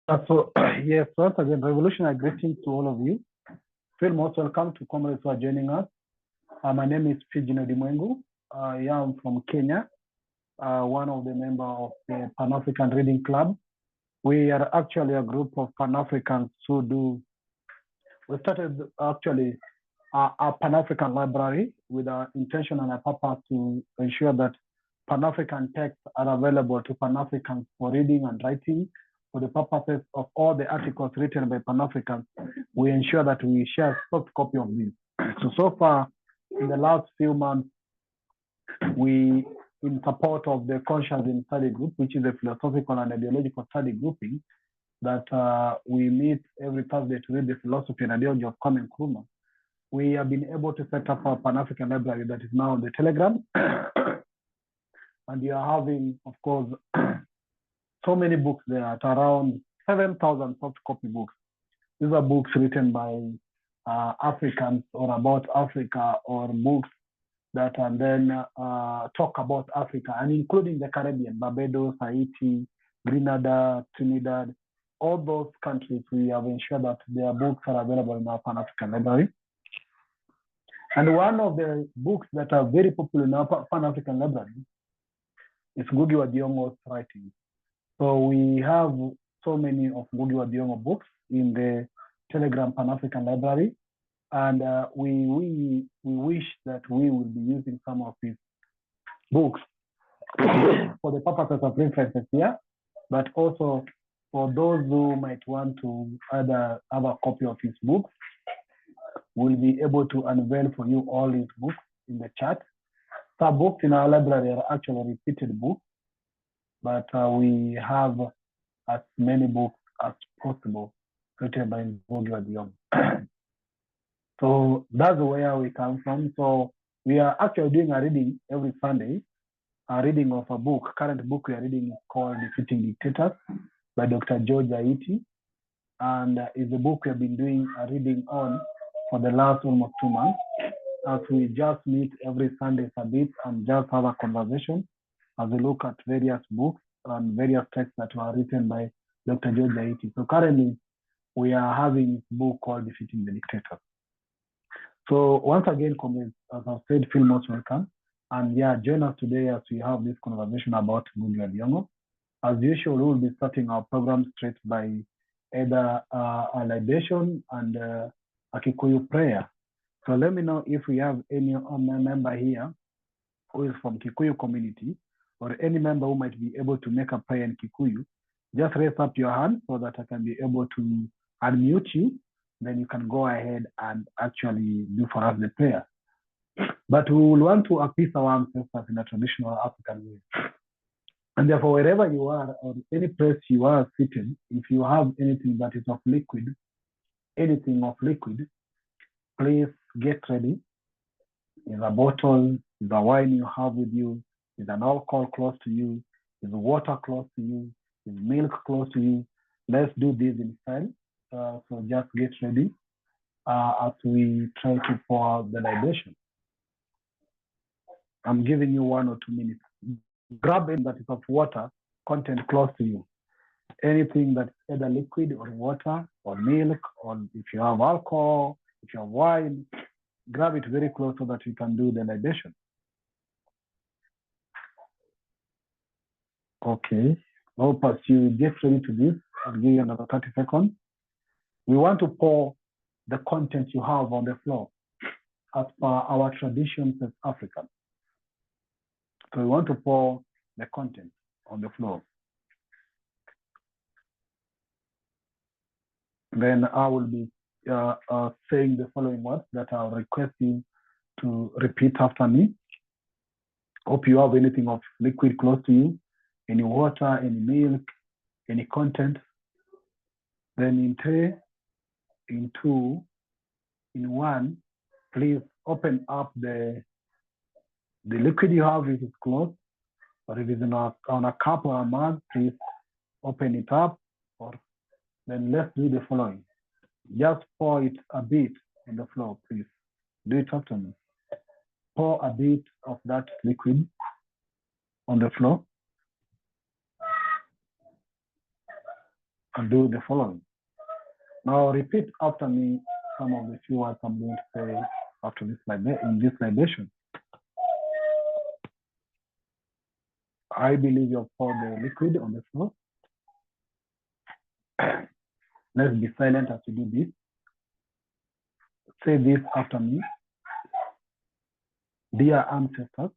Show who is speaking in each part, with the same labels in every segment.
Speaker 1: So, yes, once again, revolutionary greetings to all of you. Feel most welcome to comrades who are joining us. My name is Pijino Dimwengu. I am from Kenya, one of the members of the Pan-African Reading Club. We are actually a group of Pan-Africans we started actually a Pan-African library with our intention and a purpose to ensure that Pan-African texts are available to Pan-Africans for reading and writing. For the purposes of all the articles written by Pan-Africans, we ensure that we share a soft copy of these. So far, in the last few months, we, in support of the Conscious in Study Group, which is a philosophical and ideological study grouping, that we meet every Thursday to read the philosophy and ideology of Kwame Nkrumah. We have been able to set up our Pan-African library that is now on the Telegram. And we are having, of course, so many books there at around 7,000 soft copy books. These are books written by Africans or about Africa, or books that and then talk about Africa, and including the Caribbean, Barbados, Haiti, Grenada, Trinidad, all those countries. We have ensured that their books are available in our Pan-African library. And one of the books that are very popular in our Pan-African library is Thiong'o's writings. So we have so many of Thiong'o books in the Telegram Pan-African Library, and we wish that we will be using some of his books for the purposes of references here, but also for those who might want to either have a copy of his books, we'll be able to unveil for you all his books in the chat. Some books in our library are actually repeated books, but we have as many books as possible written by Ngũgĩ. So that's where we come from. So we are actually doing a reading every Sunday, a reading of a book. Current book we are reading is called Defeating Dictators by Dr. George Aiti. And it's a book we have been doing a reading on for the last almost 2 months, as we just meet every Sunday a bit and just have a conversation as we look at various books and various texts that were written by Dr. George Aiti. So currently, we are having a book called Defeating the Dictator. So once again, comrades, as I've said, feel most welcome. And yeah, join us today as we have this conversation about Thiong'o. As usual, we will be starting our program straight by either a libation and a Gĩkũyũ prayer. So let me know if we have any member here who is from Gĩkũyũ community, or any member who might be able to make a prayer in Gĩkũyũ. Just raise up your hand so that I can be able to unmute you. Then you can go ahead and actually do for us the prayer. But we will want to appease our ancestors in a traditional African way. And therefore, wherever you are, or any place you are seated, if you have anything that is of liquid, anything of liquid, please get ready. Is a bottle, is a wine you have with you, is an alcohol close to you, is water close to you, is milk close to you. Let's do this in style. So just get ready as we try to pour the libation. I'm giving you 1 or 2 minutes. Grab it that is of water content close to you. Anything that's either liquid or water or milk, or if you have alcohol, if you have wine, grab it very close so that you can do the libation. Okay, hope as you get ready to this, I'll give you another 30 seconds. We want to pour the content you have on the floor as per our traditions as Africans. So we want to pour the content on the floor. Then I will be saying the following words that I'll request you to repeat after me. Hope you have anything of liquid close to you, any water, any milk, any content. Then in 3, in 2, in 1, please open up the liquid you have if it's closed, or if it's on a cup or a mug, please open it up. Or then let's do the following. Just pour it a bit on the floor, please. Do it after me. Pour a bit of that liquid on the floor. and do the following. Now repeat after me some of the few words I'm going to say after this libation. I believe you have poured the liquid on the floor. Let's be silent as we do this. Say this after me. Dear ancestors,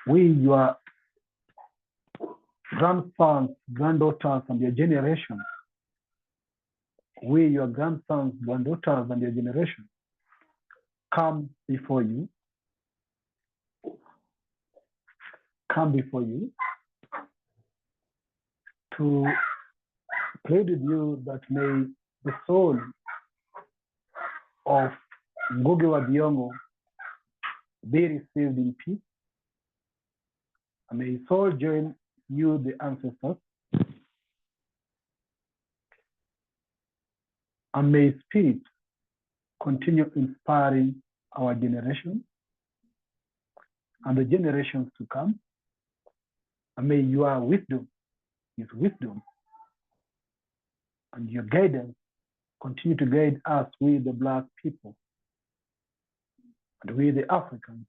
Speaker 1: we, your grandsons, granddaughters, and your generation, we, your grandsons, granddaughters, and your generation, come before you to plead with you that may the soul of Ngũgĩ Thiong'o be received in peace, and may his soul join you, the ancestors, and may his spirit continue inspiring our generation and the generations to come, and may your wisdom, his wisdom, and your guidance continue to guide us, we the Black people, and we the Africans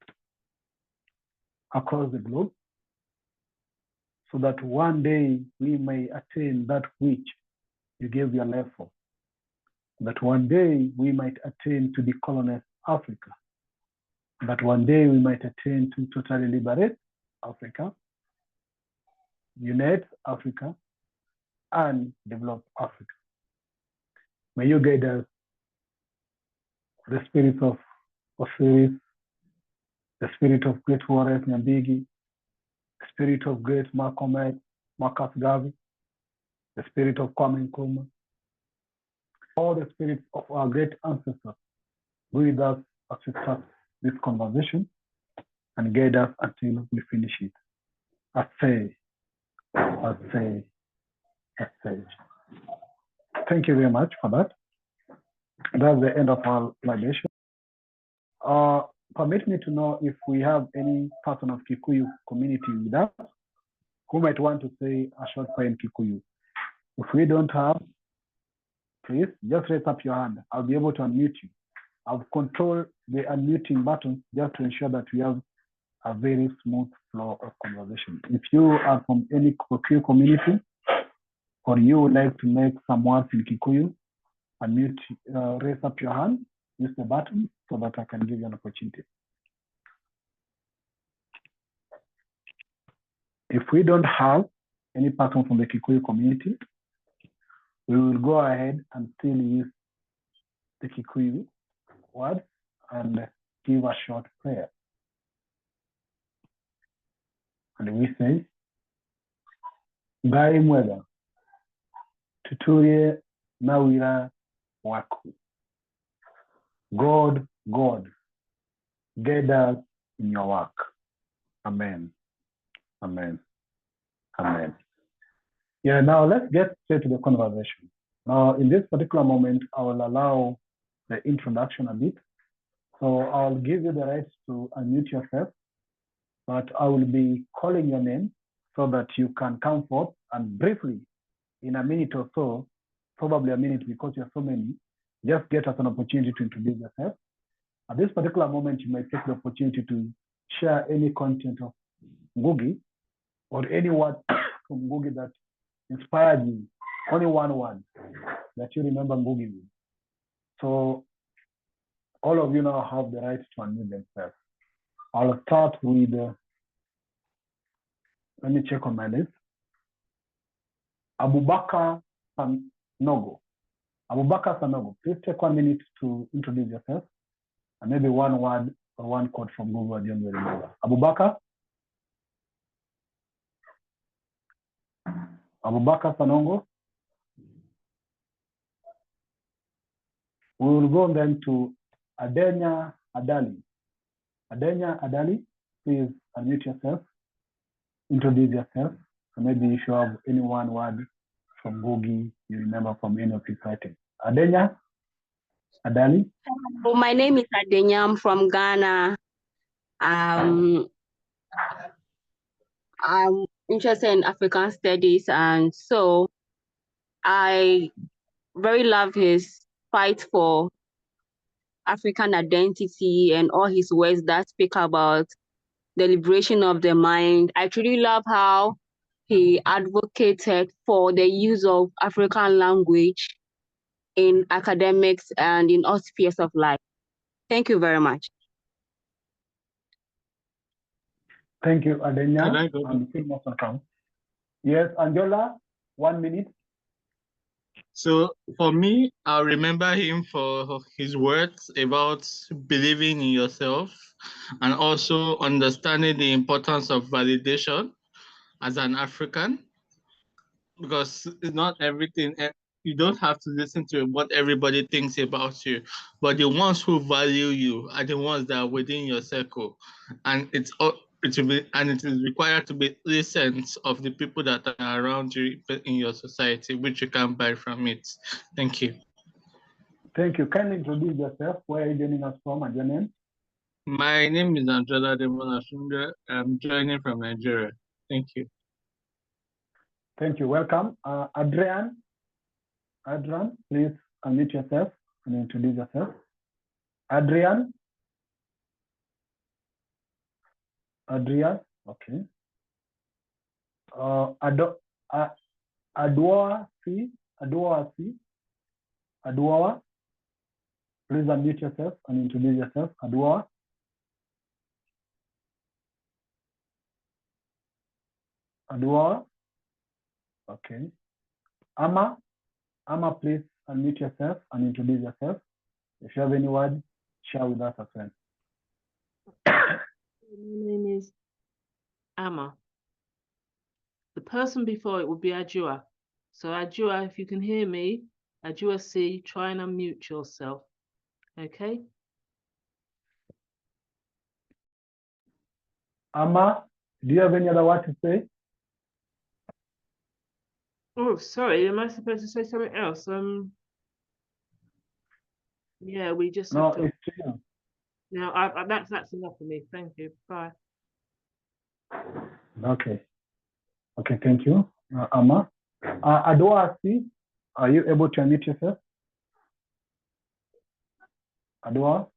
Speaker 1: across the globe, so that one day we may attain that which you gave your life for, that one day we might attain to decolonize Africa, that one day we might attain to totally liberate Africa, unite Africa, and develop Africa. May you guide us, the spirit of Osiris, the spirit of great warriors Nyambigi, the spirit of great Malcolm X, Marcus Garvey, the spirit of Kwame Nkrumah, all the spirits of our great ancestors, be with us as we start this conversation and guide us until we finish it. I say. Thank you very much for that. That's the end of our libation. Permit me to know if we have any person of Gĩkũyũ community with us who might want to say a short prayer in Gĩkũyũ. If we don't have, please just raise up your hand. I'll be able to unmute you. I've controlled the unmuting button just to ensure that we have a very smooth flow of conversation. If you are from any Gĩkũyũ community, or you would like to make some words in Gĩkũyũ, unmute, raise up your hand, use the button so that I can give you an opportunity. If we don't have any person from the Gĩkũyũ community, we will go ahead and still use the Gĩkũyũ word and give a short prayer. And we say, Ngai mwega, tuturie na wira waku. God, guide us in your work. Amen. Yeah, now let's get straight to the conversation. Now, in this particular moment, I will allow the introduction a bit. So I'll give you the right to unmute yourself, but I will be calling your name so that you can come forth and briefly, in a minute or so, probably a minute because you're so many, just get us an opportunity to introduce yourself. At this particular moment, you might take the opportunity to share any content of Ngũgĩ or any word from Ngũgĩ that inspired you, only one word that you remember Ngũgĩ with. So all of you now have the right to unmute themselves. I'll start with, let me check on my list. Abubakar Sanogo. Abubakar Sanogo, please take 1 minute to introduce yourself and maybe one word or one quote from Ngũgĩ Thiong'o. Abubakar Sanogo. We will go then to Adenya Adali. Adenya Adali, please unmute yourself, introduce yourself, and maybe if you have any one word from Ngũgĩ you remember from any of his writings. Adenya Adali.
Speaker 2: Oh, my name is Adenya. I'm from Ghana. I'm interested in African studies, and so I very love his fight for African identity and all his words that speak about the liberation of the mind. I truly love how he advocated for the use of African language in academics and in all spheres of life. Thank you very much.
Speaker 1: Thank you, Adenya.
Speaker 3: Can I go?
Speaker 1: Yes, Angela, 1 minute.
Speaker 3: So for me, I'll remember him for his words about believing in yourself and also understanding the importance of validation as an African, because it's not everything. You don't have to listen to what everybody thinks about you, but the ones who value you are the ones that are within your circle, and it is required to be listened of the people that are around you in your society, which you can buy from it. Thank you.
Speaker 1: Thank you. Kindly introduce yourself. Where are you joining us from and your name?
Speaker 3: My name is Angela Demola. I'm joining from Nigeria. Thank you.
Speaker 1: Thank you. Welcome. Adrian, please unmute yourself and introduce yourself. Adrian, okay. Adwoa, please unmute yourself and introduce yourself. Adwoa, okay. Ama, please unmute yourself and introduce yourself. If you have any word, share with us as well.
Speaker 4: My name is Amma. The person before it would be Ajua. So Ajua, if you can hear me, Ajua C, try and unmute yourself. Okay?
Speaker 1: Amma, do you have any other word to say?
Speaker 4: Oh, sorry, am I supposed to say something else? Yeah, we just
Speaker 1: No,
Speaker 4: have to...
Speaker 1: it's to you.
Speaker 4: No, that's enough for me. Thank you. Bye.
Speaker 1: Okay. Okay, thank you, Amma. Adwoa C, are you able to unmute yourself? Adwoa?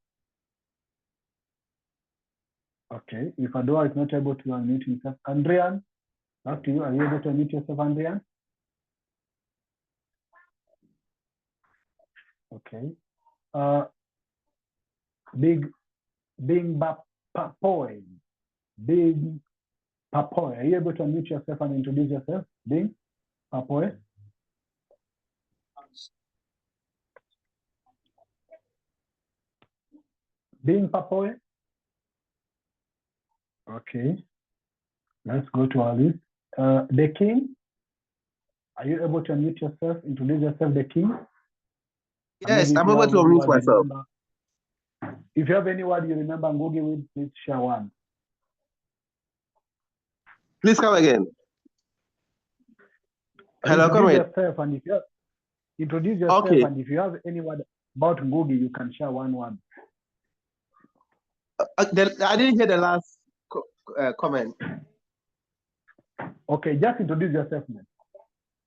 Speaker 1: Okay, if Adwoa is not able to unmute himself, Andrian, back to you. Are you able to unmute yourself, Andrian? Okay. Big Papoy. Big Papoy. Are you able to unmute yourself and introduce yourself? Big Papoy. Big Papoy. Okay. Let's go to our list. The King. Are you able to unmute yourself? Introduce yourself, The King.
Speaker 5: Yes, I'm able to unmute myself.
Speaker 1: If you have any word you remember Ngũgĩ with, please share one.
Speaker 5: Please come again. Hello,
Speaker 1: introduce yourself, and if you introduce yourself,
Speaker 5: okay.
Speaker 1: And if you have any word about Ngũgĩ, you can share one word.
Speaker 5: I didn't hear the last comment.
Speaker 1: Okay, just introduce yourself, man.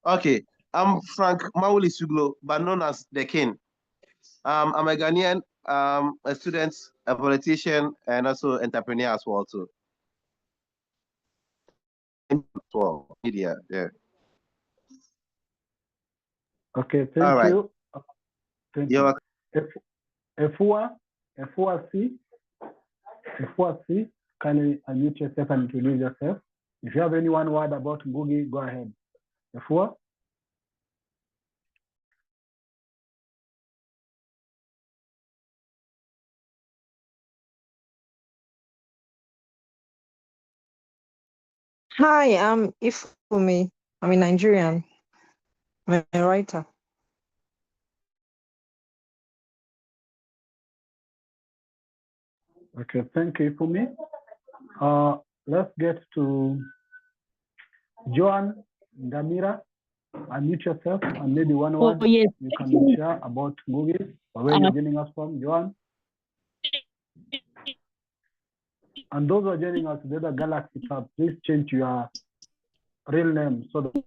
Speaker 5: Okay, I'm Frank Mauli Suglo, but known as The King. I'm a Ghanaian, a student, a politician, and also entrepreneur as well too. Media, yeah.
Speaker 1: Okay, thank
Speaker 5: right.
Speaker 1: you. Thank you. Efua C, can you unmute yourself and introduce yourself? If you have any one word about Ngũgĩ, go ahead. Efua?
Speaker 6: Hi, I'm Ifumi. I'm a Nigerian. I'm a writer.
Speaker 1: Okay, thank you, Ifumi. Let's get to Joan Ngamira. Unmute yourself and maybe one word
Speaker 2: yes.
Speaker 1: you can share about Ngũgĩ or where you're joining us from, Joan. And those who are joining us, the other Galaxy tab, please change your real name so that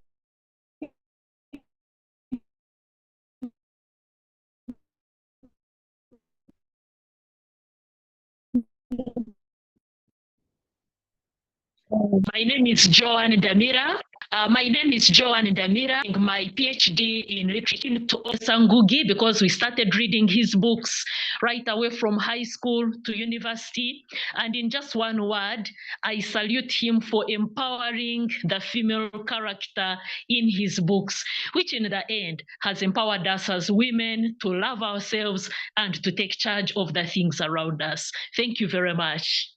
Speaker 7: My name is Joanne Damira. My PhD in literature to Ngũgĩ because we started reading his books right away from high school to university. And in just one word, I salute him for empowering the female character in his books, which in the end has empowered us as women to love ourselves and to take charge of the things around us. Thank you very much.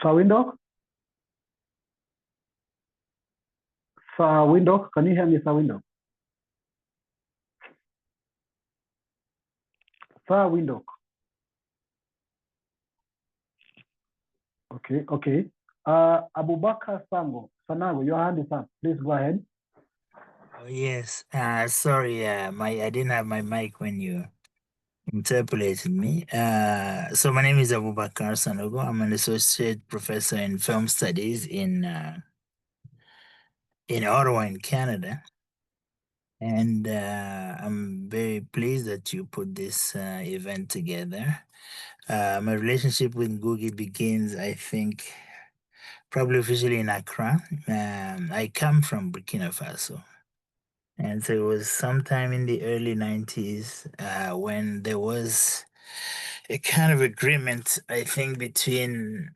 Speaker 1: Sawindok? Sawindok, can you hear me, Sawindok? Sawindok. Okay. Abubakar Sanago, your hand is up. Please go ahead.
Speaker 8: Oh, yes. Sorry, I didn't have my mic when you interpolated me. So my name is Abubakar Sanogo. I'm an associate professor in film studies in Ottawa, in Canada. And I'm very pleased that you put this event together. My relationship with Ngũgĩ begins, I think, probably officially in Accra. I come from Burkina Faso. And so it was sometime in the early 90s when there was a kind of agreement, I think, between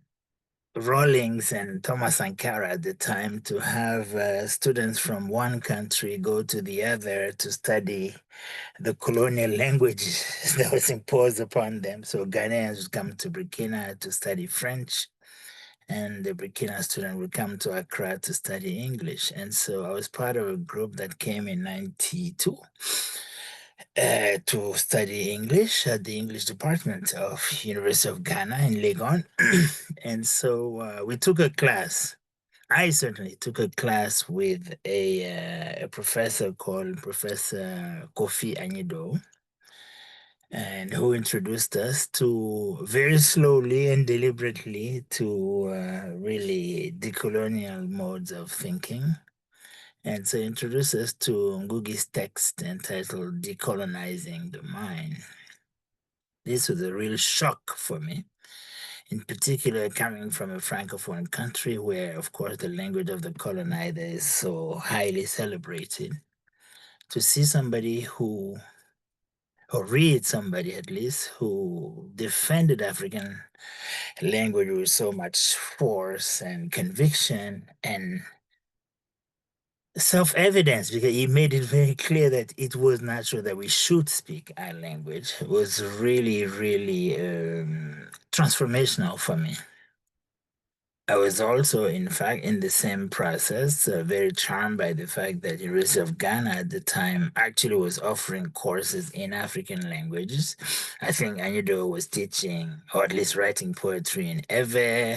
Speaker 8: Rawlings and Thomas Sankara at the time to have students from one country go to the other to study the colonial language that was imposed upon them. So Ghanaians would come to Burkina to study French, and the Burkina student would come to Accra to study English. And so I was part of a group that came in 92 to study English at the English department of University of Ghana in Legon. And so we took a class. I certainly took a class with a professor called Professor Kofi Anyido, and who introduced us to, very slowly and deliberately, to really decolonial modes of thinking. And so introduced us to Ngũgĩ's text entitled Decolonizing the Mind. This was a real shock for me, in particular coming from a Francophone country where, of course, the language of the colonizer is so highly celebrated. To see somebody who, or read somebody at least, who defended African language with so much force and conviction and self-evidence, because he made it very clear that it was natural that we should speak our language. It was really, really transformational for me. I was also, in fact, in the same process, very charmed by the fact that the University of Ghana at the time actually was offering courses in African languages. I think Anyido was teaching, or at least writing poetry in Ewe,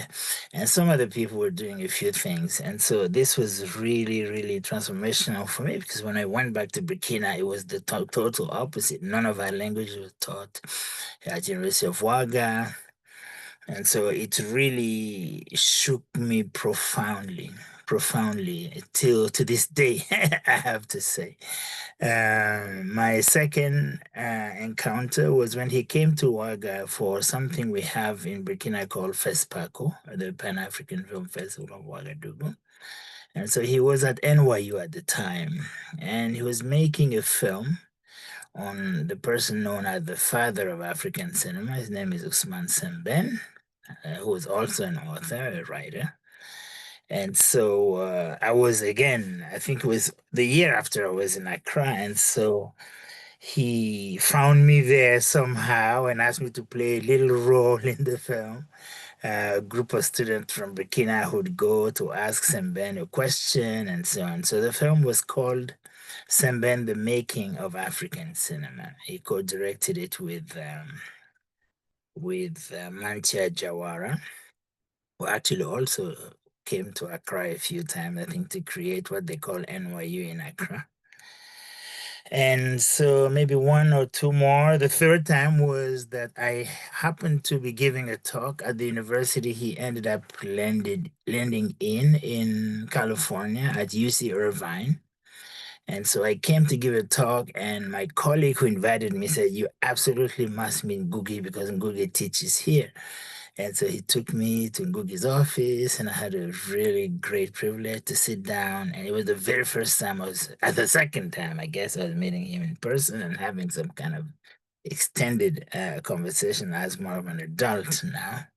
Speaker 8: and some other people were doing a few things. And so this was really, really transformational for me, because when I went back to Burkina, it was the total opposite. None of our languages was taught at the University of Ouaga. And so it really shook me profoundly till to this day, I have to say. My second encounter was when he came to Ouaga for something we have in Burkina called FESPACO, the Pan-African Film Festival of Ouagadougou. And so he was at NYU at the time, and he was making a film on the person known as the father of African cinema. His name is Ousmane Sembène, who is also an author, a writer. And so I was, again, I think it was the year after I was in Accra. And so he found me there somehow and asked me to play a little role in the film. A group of students from Burkina would go to ask Sembène a question and so on. So the film was called Sembène, The Making of African Cinema. He co-directed it with Mantia Jawara, who actually also came to Accra a few times, I think, to create what they call NYU in Accra. And so maybe one or two more. The third time was that I happened to be giving a talk at the university he ended up landing in California at UC Irvine. And so I came to give a talk, and my colleague who invited me said, "You absolutely must meet Ngũgĩ because Ngũgĩ teaches here." And so he took me to Ngũgĩ's office, and I had a really great privilege to sit down. And it was the very first time the second time, I guess, I was meeting him in person and having some kind of extended conversation as more of an adult now.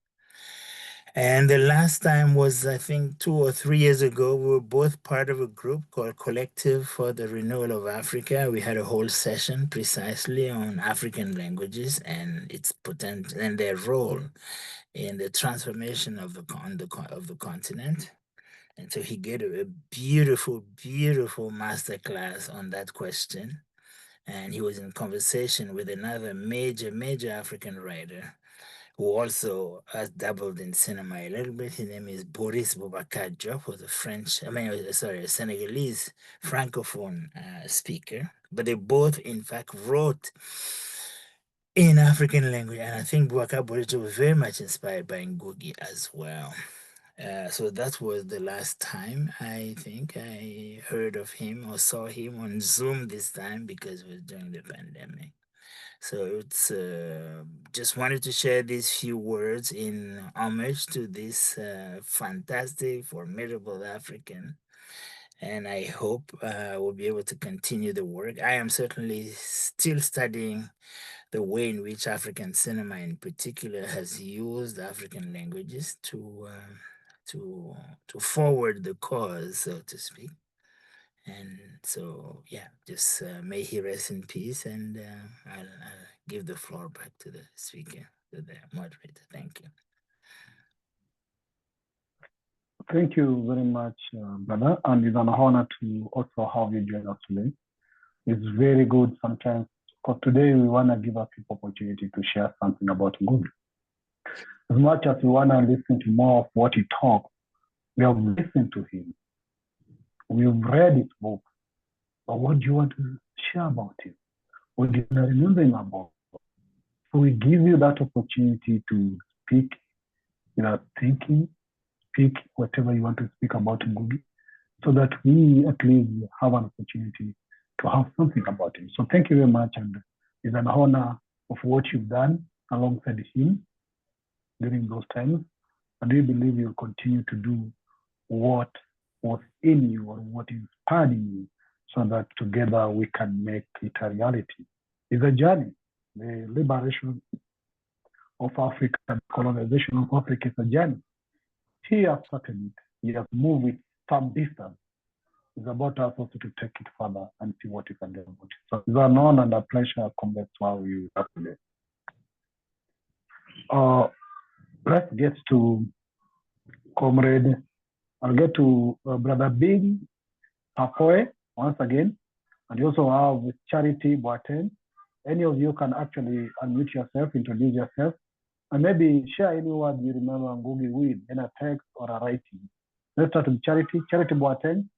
Speaker 8: And the last time was, I think, 2 or 3 years ago. We were both part of a group called Collective for the Renewal of Africa. We had a whole session precisely on African languages and its potential and their role in the transformation of the continent. And so he gave a beautiful, beautiful masterclass on that question. And he was in conversation with another major, major African writer who also has dabbled in cinema a little bit. His name is Boris Boubacar Diop, who's a Senegalese Francophone speaker. But they both, in fact, wrote in African language. And I think Boubacar Boris Diop was very much inspired by Ngũgĩ as well. So that was the last time I think I heard of him or saw him on Zoom this time, because it was during the pandemic. So it's just wanted to share these few words in homage to this fantastic, formidable African. And I hope we'll be able to continue the work. I am certainly still studying the way in which African cinema in particular has used African languages to forward the cause, so to speak. And so, yeah, just may he rest in peace. And I'll give the floor back to the speaker, to the moderator. Thank you.
Speaker 1: Thank you very much, brother. And it's an honor to also have you join us today. It's very good sometimes, because today we want to give our people opportunity to share something about Ngũgĩ. As much as we want to listen to more of what he talks, we have listened to him. We've read his book. But what do you want to share about him? What do you want to remember him about? So we give you that opportunity to speak without thinking, speak whatever you want to speak about Ngũgĩ, so that we at least have an opportunity to have something about him. So thank you very much, and it's an honor of what you've done alongside him during those times. And we believe you'll continue to do what was in you or what inspired you, so that together we can make it a reality. It's a journey. The liberation of Africa, the colonization of Africa is a journey. He has started it. He has moved it some distance. It's about us also to take it further and see what we can do about it. So it's an honor and a pleasure come back to how you are today. Let's get to Comrade. I'll get to Brother Big Apoe once again. And you also have Charity Boateng. Any of you can actually unmute yourself, introduce yourself, and maybe share any word you remember Ngũgĩ with in a text or a writing. Let's start with Charity. Charity Boateng.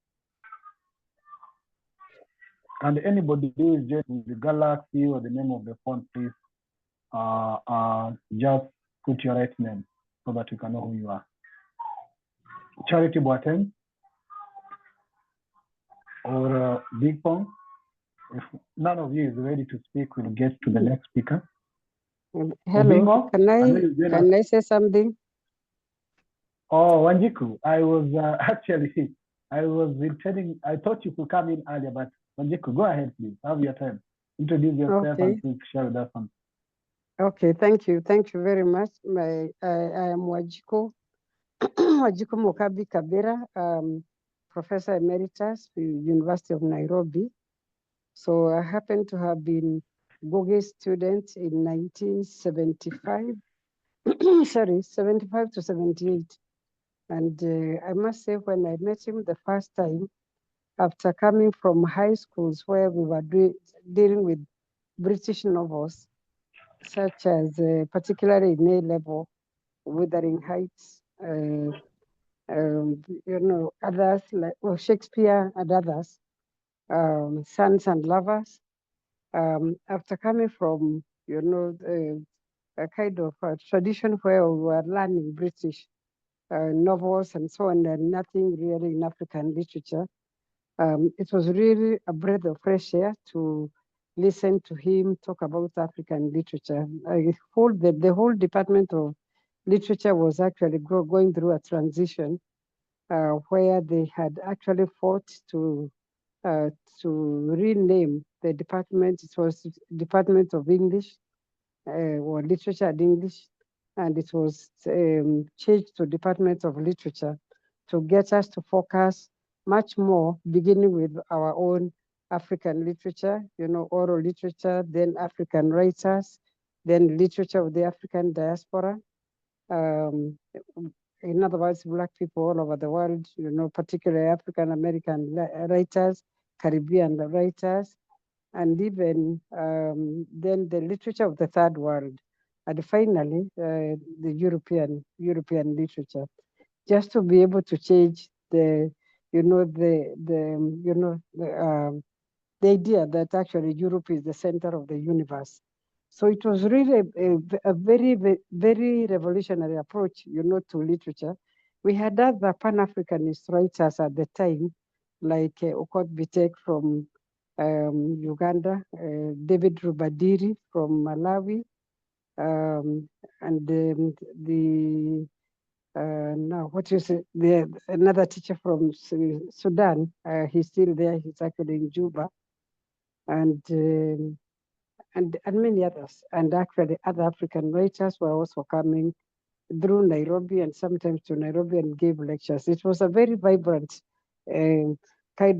Speaker 1: And anybody who is just with the galaxy or the name of the phone, please just put your right name so that you can know who you are. Charity Boateng or Big Pong. If none of you is ready to speak, we'll get to the next speaker.
Speaker 9: Hello, can I say something?
Speaker 1: Oh, Wanjiku, I was actually, I thought you could come in earlier, but Wanjiku, go ahead, please. Have your time. Introduce yourself and please share with us something.
Speaker 9: Okay, thank you. Thank you very much. I am Wanjiku, Wanjiku Mukabi Kabira, Professor Emeritus at the University of Nairobi. So I happen to have been Ngũgĩ's student in 1975, sorry, 75 to 78. And I must say, when I met him the first time, after coming from high schools where we were dealing with British novels, such as particularly in A-level, Wuthering Heights, others like Shakespeare and others, Sons and Lovers. After coming from, a kind of a tradition where we were learning British novels and so on, and nothing really in African literature, it was really a breath of fresh air to listen to him talk about African literature. I hold that the whole Department of Literature was actually going through a transition where they had actually fought to rename the department. It was Department of English or Literature and English, and it was changed to Department of Literature to get us to focus much more, beginning with our own African literature, oral literature, then African writers, then literature of the African diaspora. In other words, Black people all over the world, particularly African American writers, Caribbean writers, and even then the literature of the third world, and finally the European literature, just to be able to change the idea that actually Europe is the center of the universe. So it was really a very, very revolutionary approach, to literature. We had other Pan-Africanist writers at the time, like Okot Bitek from Uganda, David Rubadiri from Malawi, and now what you say, another teacher from Sudan. He's still there. He's actually in Juba, and many others. And actually, other African writers were also coming through Nairobi and sometimes to Nairobi and gave lectures. It was a very vibrant kind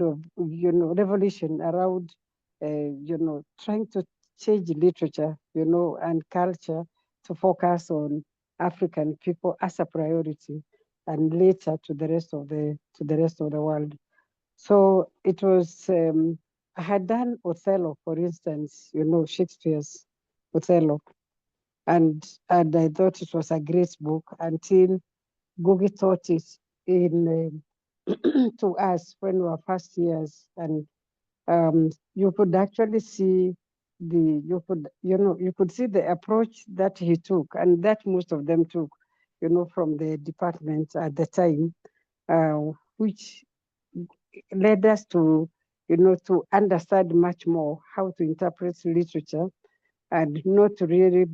Speaker 9: of, revolution around, trying to change literature, and culture to focus on African people as a priority, and later to the rest of the world. So it was. I had done Othello, for instance, Shakespeare's Othello, and I thought it was a great book until Ngũgĩ taught it in to us when we were first years, and you could actually see you could see the approach that he took, and that most of them took, from the department at the time, which led us to, to understand much more how to interpret literature, and not to really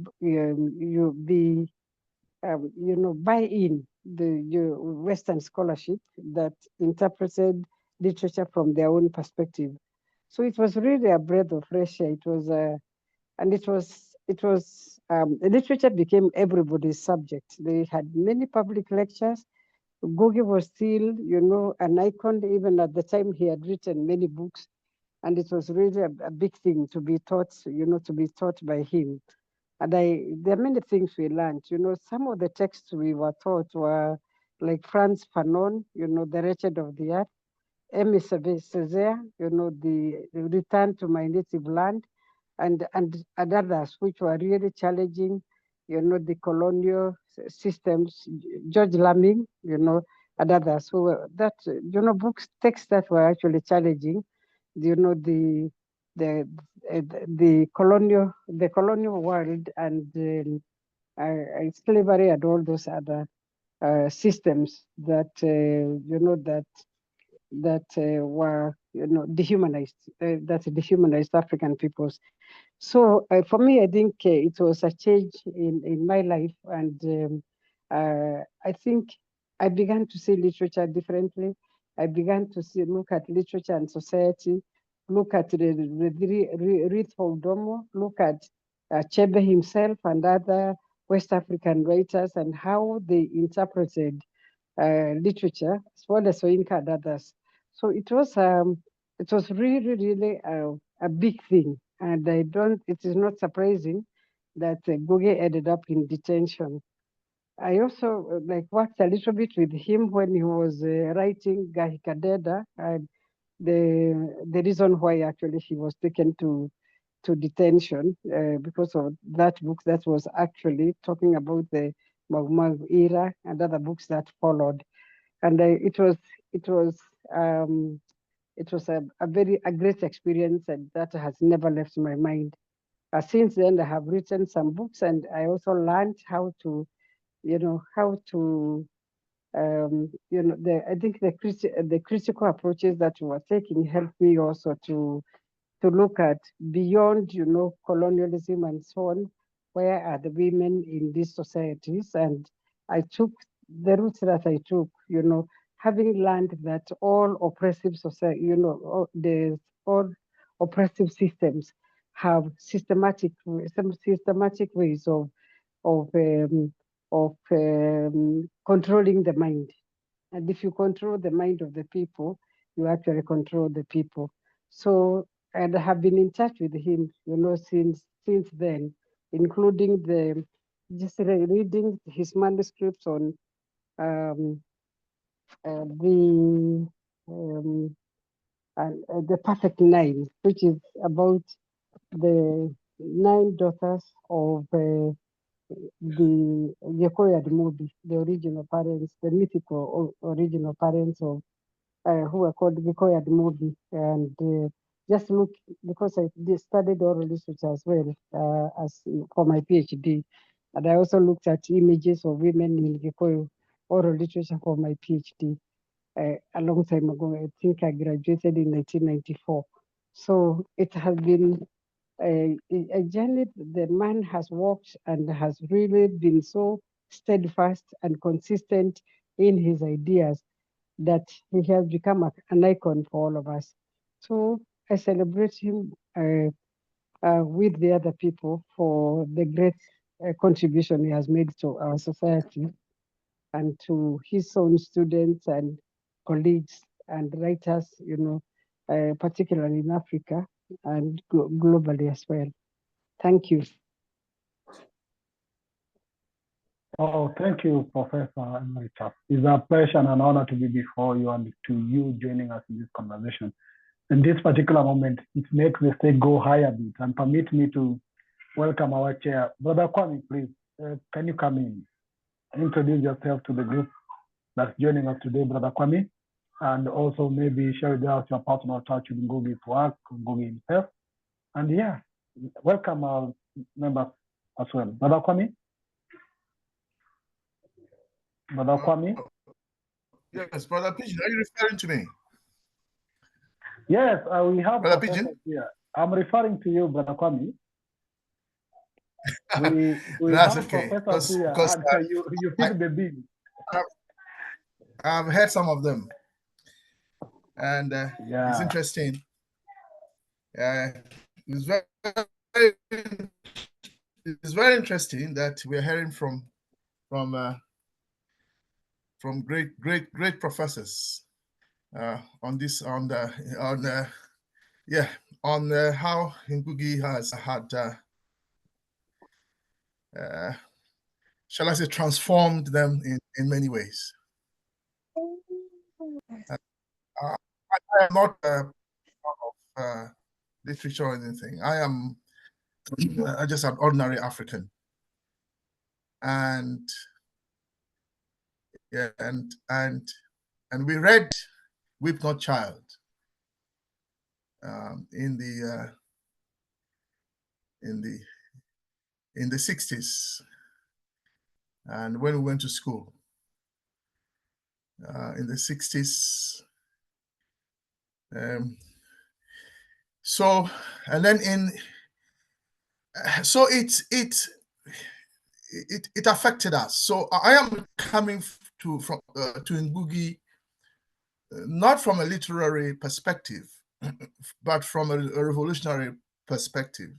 Speaker 9: buy in the Western scholarship that interpreted literature from their own perspective. So it was really a breath of fresh air. It was, literature became everybody's subject. They had many public lectures. Ngũgĩ was still, an icon. Even at the time, he had written many books, and it was really a big thing to be taught, to be taught by him. And there are many things we learned. Some of the texts we were taught were like Franz Fanon, The Wretched of the Earth, Aimé Césaire, the Return to My Native Land, and others which were really challenging, the colonial systems, George Lamming, and others who were books, texts that were actually challenging, the colonial world and slavery and all those other systems that were dehumanized African peoples. So for me, I think it was a change in my life, and I think I began to see literature differently. I began to look at literature and society, look at Ruth Holdomo, look at Chebe himself and other West African writers, and how they interpreted literature, as well as Soyinka and others. So it was really, really a big thing. And it is not surprising that Ngũgĩ ended up in detention. I also worked a little bit with him when he was writing Gahikadeda, and the reason why actually he was taken to detention because of that book that was actually talking about the Mau Mau era and other books that followed. And it was a great experience, and that has never left my mind. Since then, I have written some books, and I also learned how to, I think the critical approaches that we were taking helped me also to look at beyond, colonialism and so on. Where are the women in these societies? And I took the route that I took, having learned that all oppressive society, all oppressive systems have systematic ways of controlling the mind. And if you control the mind of the people, you actually control the people. So, and I have been in touch with him, since then, including just reading his manuscripts on the Perfect Nine, which is about the 9 daughters of the Gĩkũyũ movie, the original parents, the mythical original parents of who were called Gĩkũyũ movie, and just look, because I studied oral research as well as for my PhD, and I also looked at images of women in Gĩkũyũ oral literature for my PhD a long time ago. I think I graduated in 1994. So it has been a journey the man has walked and has really been so steadfast and consistent in his ideas that he has become an icon for all of us. So I celebrate him with the other people for the great contribution he has made to our society and to his own students and colleagues and writers, particularly in Africa and globally as well. Thank you.
Speaker 1: Oh, thank you, Professor Emeritus. It's a pleasure and an honor to be before you and to you joining us in this conversation. In this particular moment, it makes the stage go higher a bit and permit me to welcome our chair. Brother Kwame, please, can you come in? Introduce yourself to the group that's joining us today, Brother Kwame, and also maybe share with us your personal touch with Ngũgĩ's work, Ngũgĩ himself. And yeah, welcome our members as well. Brother Kwame? Brother Kwame?
Speaker 10: Yes, Brother Pigeon, are you referring to me?
Speaker 1: Yes, we have
Speaker 10: Brother Pigeon
Speaker 1: here. I'm referring to you, Brother Kwame. We
Speaker 10: That's
Speaker 1: have
Speaker 10: okay.
Speaker 1: professors here,
Speaker 10: Because
Speaker 1: and you fit the bill.
Speaker 10: I've heard some of them, and it's interesting. It's very interesting that we're hearing from great professors on how Ngũgĩ has had shall I say transformed them in many ways. I am not part of literature or anything. I am just an ordinary African, and we read "Weep Not, Child" in the 60s, and when we went to school in the 60s. So it affected us. So I am coming to Ngũgĩ not from a literary perspective, but from a revolutionary perspective,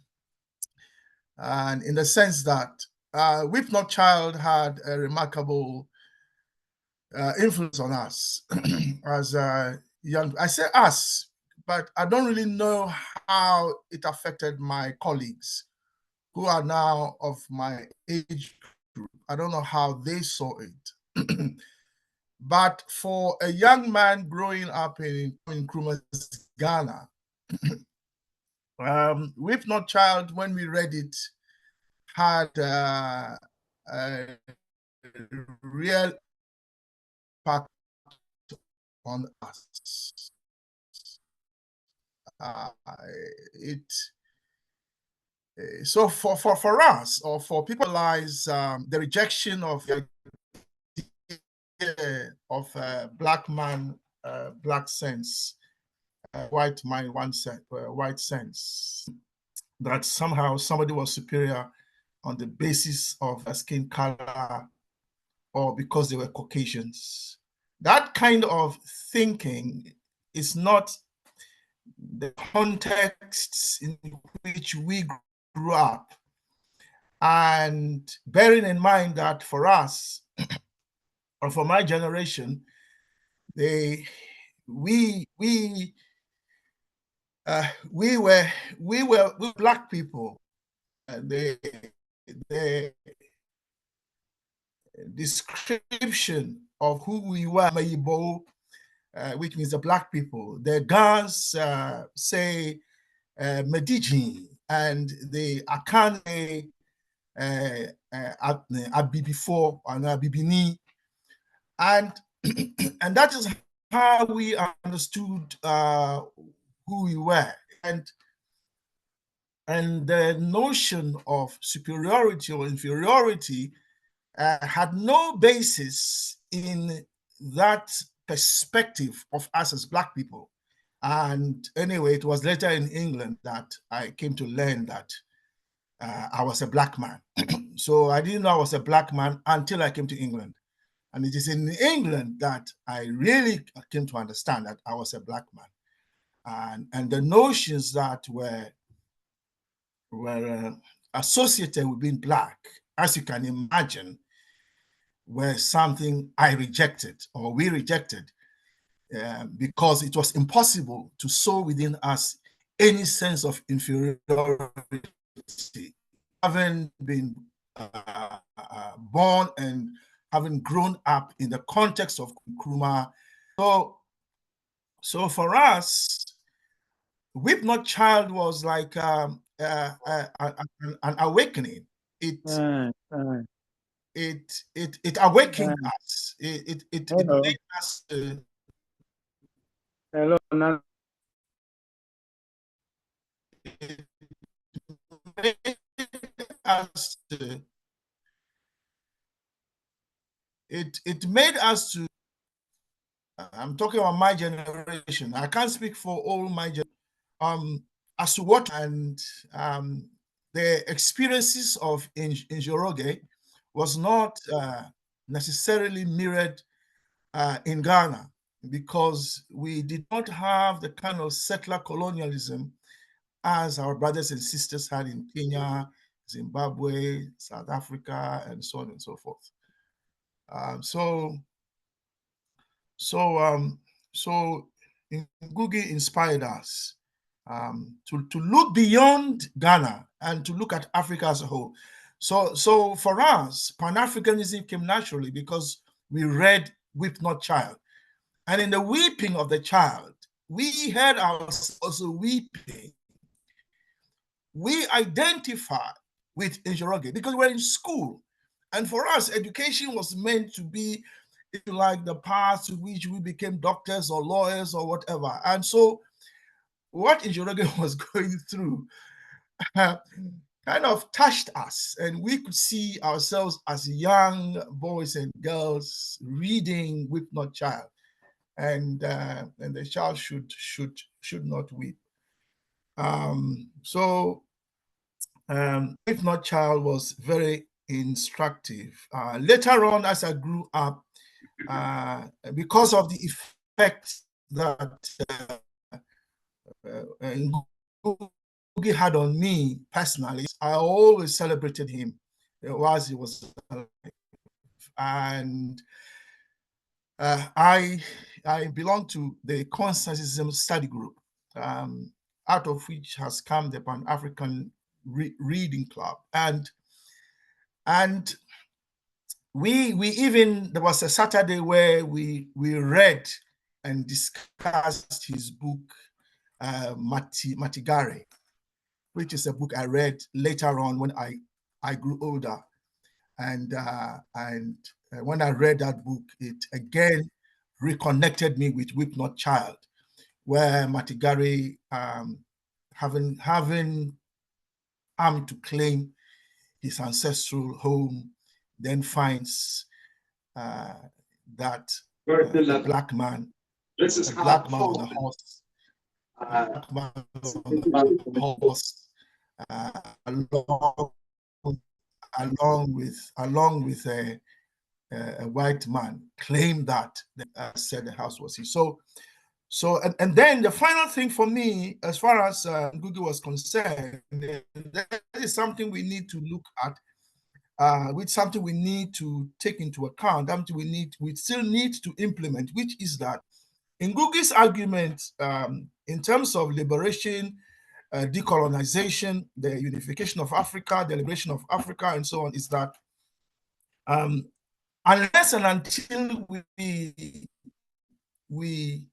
Speaker 10: and in the sense that "Weep Not, Child" had a remarkable influence on us as young. I say us but I don't really know how it affected my colleagues who are now of my age group. I don't know how they saw it. But for a young man growing up in Nkrumah's Ghana, Weep Not Child, when we read it, had a real impact on us. So for us, or for people, lies the rejection of the idea of black man, black sense, white mind, one set, white sense, that somehow somebody was superior on the basis of a skin color or because they were Caucasians. That kind of thinking is not the context in which we grew up. And bearing in mind that for us, or for my generation, we were black people. The description of who we were, Mayibo, which means the black people. The Gans say Mediji, and the Akane Abibifo and Abibini, and that is how we understood who we were, and the notion of superiority or inferiority had no basis in that perspective of us as black people. And anyway, it was later in England that I came to learn that I was a black man. So I didn't know I was a black man until I came to England. And it is in England that I really came to understand that I was a black man. And the notions that were associated with being black, as you can imagine, were something I rejected, or we rejected, because it was impossible to sow within us any sense of inferiority. Having been born and having grown up in the context of Nkrumah. So for us, Weep Not Child was like an awakening. It awakened us. It made us.
Speaker 1: Hello.
Speaker 10: It made us to. I'm talking about my generation. I can't speak for all my generation. As to what and the experiences of Njoroge was not necessarily mirrored in Ghana, because we did not have the kind of settler colonialism as our brothers and sisters had in Kenya, Zimbabwe, South Africa, and so on and so forth. So Ngũgĩ inspired us to look beyond Ghana and to look at Africa as a whole. So for us, Pan-Africanism came naturally because we read Weep Not Child. And in the weeping of the child, we heard ourselves also weeping. We identify with Njoroge because we're in school. And for us, education was meant to be like the path to which we became doctors or lawyers or whatever. And so what Njoroge was going through kind of touched us, and we could see ourselves as young boys and girls reading Weep Not Child, and the child should not weep. Weep Not Child was very instructive. Later on, as I grew up, because of the effect that Ngũgĩ had on me personally, I always celebrated him whilst he was alive. And I belong to the Constantism study group. out of which has come the Pan-African Reading Club. And we even, there was a Saturday where we read and discussed his book, Matigare, which is a book I read later on when I grew older. And when I read that book, it again reconnected me with Weep Not Child, where Matigare, having to claim his ancestral home, then finds that a black man on a horse, along with a white man, claimed that said the house was his. And then the final thing for me, as far as Ngũgĩ was concerned, that is something we need to look at, with something we need to take into account, something we still need to implement, which is that in Ngũgĩ's argument, in terms of liberation, decolonization, the unification of Africa, the liberation of Africa, and so on, is that unless and until we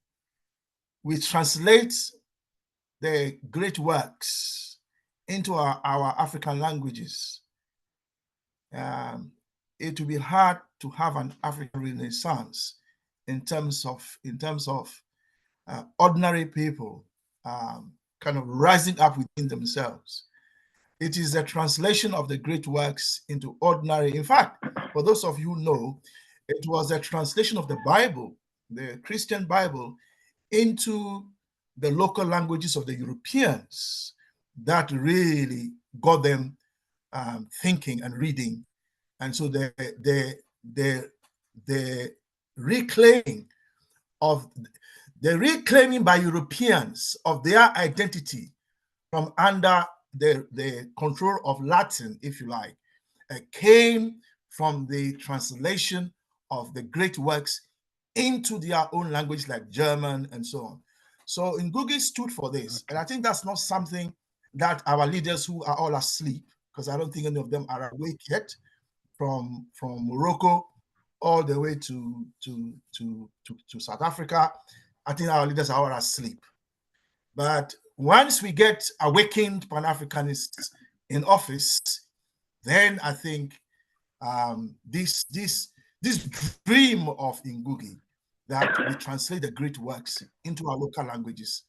Speaker 10: translate the great works into our African languages, it will be hard to have an African Renaissance in terms of ordinary people kind of rising up within themselves. It is a translation of the great works into ordinary. In fact, for those of you who know, it was a translation of the Bible, the Christian Bible, into the local languages of the Europeans that really got them thinking and reading. And so the reclaiming by Europeans of their identity from under the control of Latin, if you like, came from the translation of the great works into their own language, like German and so on. So Ngũgĩ stood for this. And I think that's not something that our leaders who are all asleep, because I don't think any of them are awake yet, from Morocco all the way to South Africa, I think our leaders are all asleep. But once we get awakened Pan-Africanists in office, then I think this dream of Ngũgĩ, that we translate the great works into our local languages,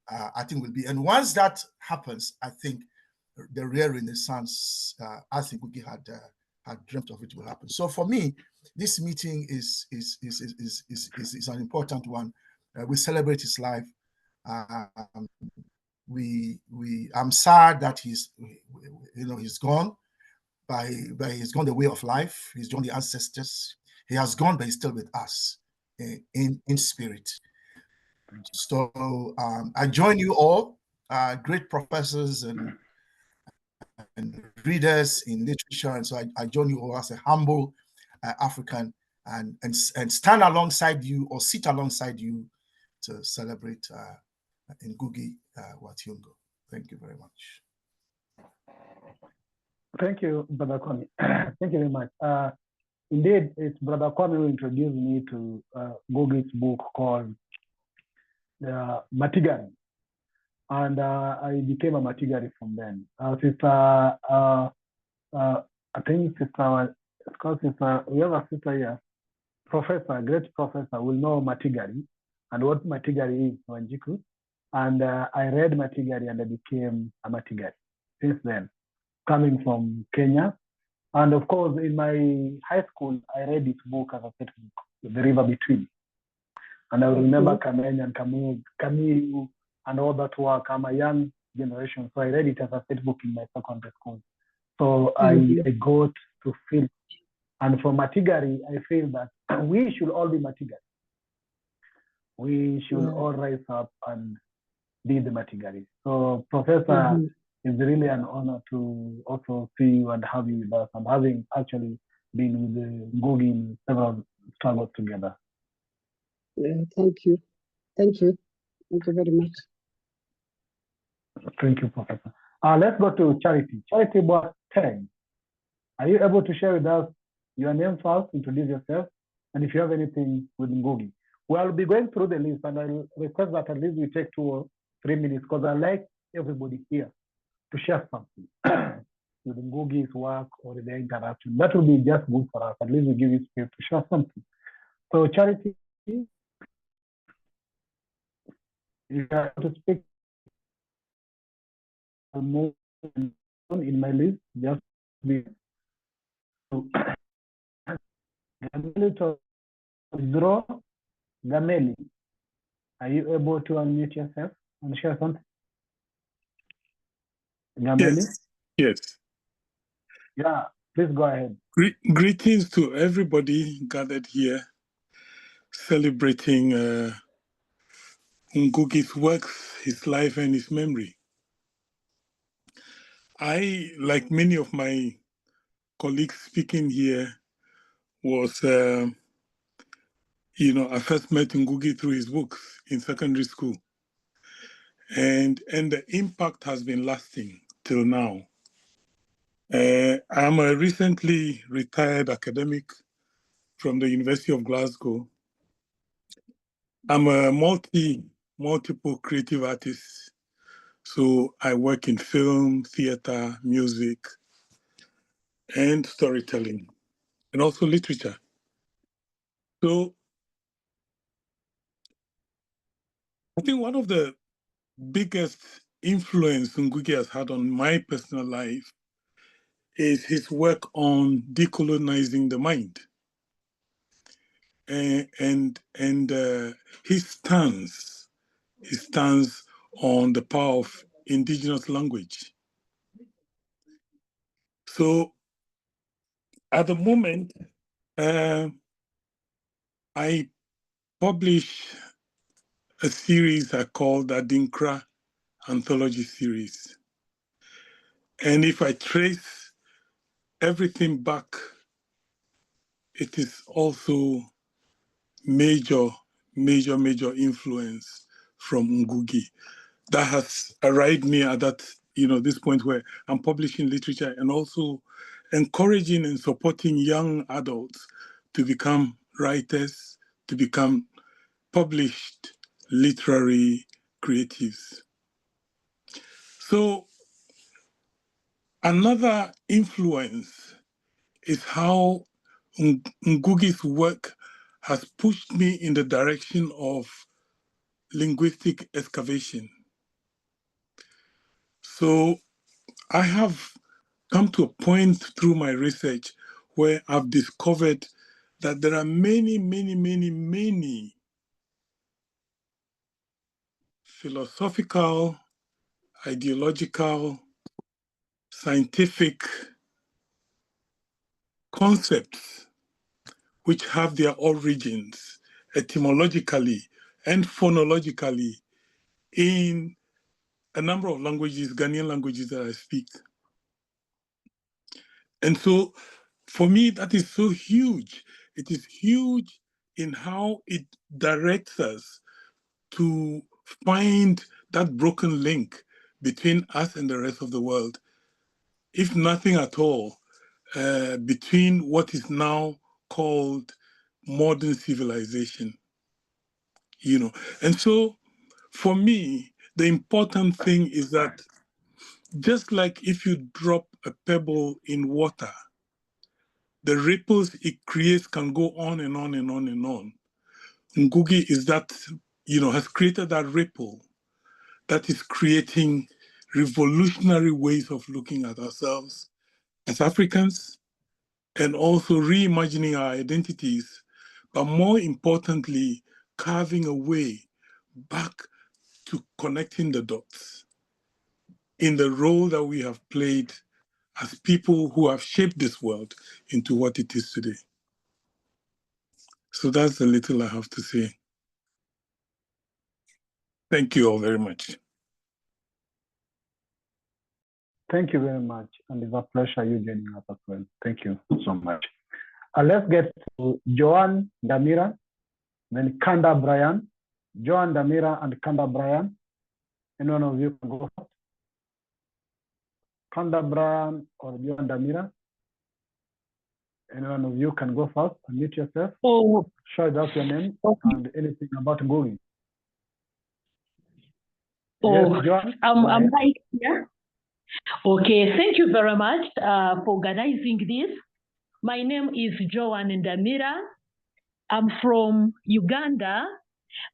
Speaker 10: I think will be. And once that happens, I think the real Renaissance, I think Ngũgĩ had dreamt of it will happen. So for me, this meeting is an important one. We celebrate his life. I'm sad that he's gone, he's gone the way of life. He's joined the ancestors. He has gone, but he's still with us in spirit. So I join you all, great professors and readers in literature, and so I join you all as a humble African and stand alongside you or sit alongside you to celebrate Ngũgĩ wa Thiong'o. Thank you very much.
Speaker 1: Thank you, Brother Kwame. Thank you very much. Indeed, it's Brother Kwame who introduced me to Ngũgĩ's book called Matigari. And I became a Matigari from then. I think we have a sister here, professor, great professor, will know Matigari and what Matigari is, Wanjiku. And I read Matigari and I became a Matigari since then, coming from Kenya. And of course, in my high school, I read this book as a textbook, The River Between. And I remember Kamenya and Kamiu and all that work. I'm a young generation, so I read it as a textbook in my secondary school. So I got to feel, and for Matigari, I feel that we should all be Matigari. We should all rise up and be the Matigari. So Professor, it's really an honor to also see you and have you with us, and having actually been with the Ngũgĩ in several struggles together.
Speaker 9: Thank you. Thank you. Thank you very much.
Speaker 1: Thank you, Professor. Let's go to Charity. Charity Boateng. Are you able to share with us your name first, introduce yourself, and if you have anything with Ngũgĩ? We'll be going through the list, and I'll request that at least we take 2 or 3 minutes, because I like everybody here to share something with Ngũgĩ's work or the interaction. That will be just good for us. At least we give you space to share something. So Charity, you have to speak more in my list, just be Gameli. Are you able to unmute yourself and share something? Gameli?
Speaker 11: Yes. Yes.
Speaker 1: Yeah, please go ahead.
Speaker 11: Greetings to everybody gathered here, celebrating Ngũgĩ's works, his life, and his memory. I, like many of my colleagues speaking here, was, I first met Ngũgĩ through his books in secondary school. And the impact has been lasting till now. I'm a recently retired academic from the University of Glasgow. I'm a multiple creative artist. So I work in film, theater, music, and storytelling, and also literature. So I think one of the biggest influence Ngũgĩ has had on my personal life is his work on decolonizing the mind. And his stance on the power of indigenous language. So at the moment, I publish a series I call the Adinkra Anthology Series. And if I trace everything back, it is also major influence from Ngũgĩ that has arrived me at that, this point where I'm publishing literature and also encouraging and supporting young adults to become writers, to become published literary creatives. So another influence is how Ngũgĩ's work has pushed me in the direction of linguistic excavation. So I have come to a point through my research where I've discovered that there are many philosophical, ideological, scientific concepts which have their origins etymologically and phonologically in a number of languages, Ghanaian languages that I speak. And so for me, that is so huge. It is huge in how it directs us to find that broken link between us and the rest of the world, if nothing at all, between what is now called modern civilization. And so for me, the important thing is that just like if you drop a pebble in water, the ripples it creates can go on and on and on and on. Ngũgĩ is that, has created that ripple that is creating revolutionary ways of looking at ourselves as Africans and also reimagining our identities, but more importantly, carving a way back to connecting the dots in the role that we have played as people who have shaped this world into what it is today. So that's the little I have to say. Thank you all very much.
Speaker 1: Thank you very much. And it's a pleasure you joining us as well. Thank you so much. Let's get to Joan Damira, then Kanda Brian. Joan Damira and Kanda Brian. And one of you can go first. Kandabran or Damira. Any one of you can go first. Unmute yourself.
Speaker 7: Oh,
Speaker 1: Shout out your name and anything about Ngũgĩ.
Speaker 7: oh,
Speaker 1: Yes, John.
Speaker 7: I'm right here. Okay, thank you very much for organizing this. My name is Joan Ndamira. I'm from Uganda,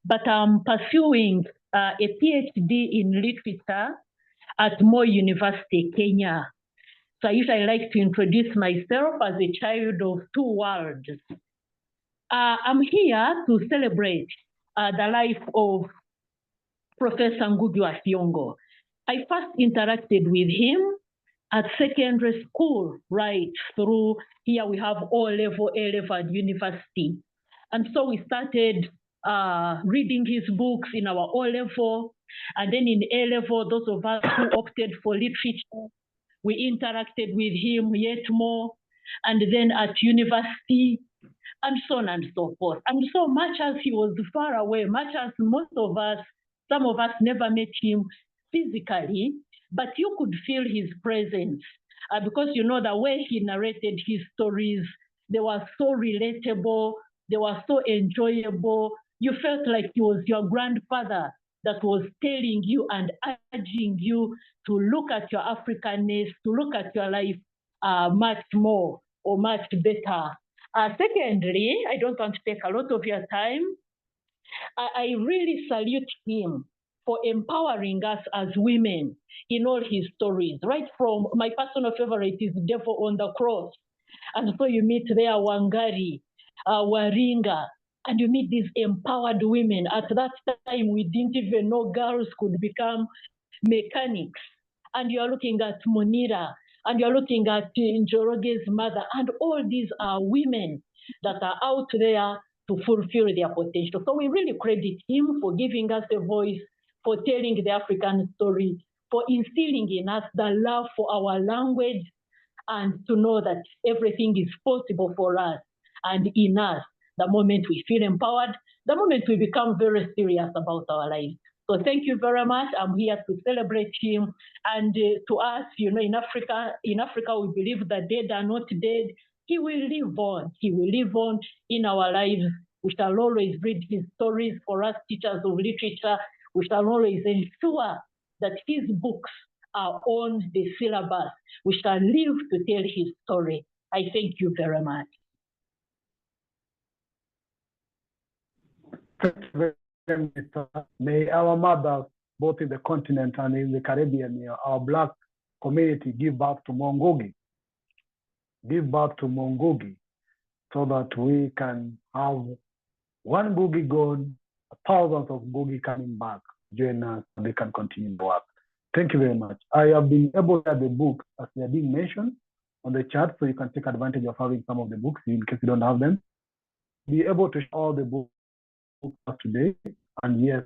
Speaker 7: but I'm pursuing a PhD in literature at Moi University, Kenya. So I usually like to introduce myself as a child of two worlds. I'm here to celebrate the life of Professor Ngũgĩ Thiong'o. I first interacted with him at secondary school, right through here we have O-level, A-level at university. And so we started reading his books in our O-level, and then in A-level, those of us who opted for literature, we interacted with him yet more, and then at university, and so on and so forth. And so much as he was far away, much as most of us, some of us never met him physically, but you could feel his presence because you know the way he narrated his stories, they were so relatable, they were so enjoyable. You felt like he was your grandfather that was telling you and urging you to look at your Africanness, to look at your life much more or much better. Secondly, I don't want to take a lot of your time. I really salute him for empowering us as women in all his stories, right from my personal favorite is Devil on the Cross. And so you meet there Wangari, Waringa, and you meet these empowered women. At that time, we didn't even know girls could become mechanics. And you're looking at Monira, and you're looking at Njoroge's mother, and all these are women that are out there to fulfill their potential. So we really credit him for giving us a voice, for telling the African story, for instilling in us the love for our language, and to know that everything is possible for us and in us the moment we feel empowered, the moment we become very serious about our lives. So thank you very much. I'm here to celebrate him. And to us, you know, in Africa, we believe that dead are not dead. He will live on. He will live on in our lives. We shall always read his stories. For us, teachers of literature, we shall always ensure that his books are on the syllabus. We shall live to tell his story. I thank you very much.
Speaker 1: May our mothers, both in the continent and in the Caribbean, our Black community, give birth to more Ngũgĩ. Give birth to more Ngũgĩ, so that we can have one Ngũgĩ gone, thousands of Ngũgĩ coming back, join us, and they can continue the work. Thank you very much. I have been able to have the books as they are being mentioned on the chat, so you can take advantage of having some of the books in case you don't have them. Be able to show all the books today, and yes,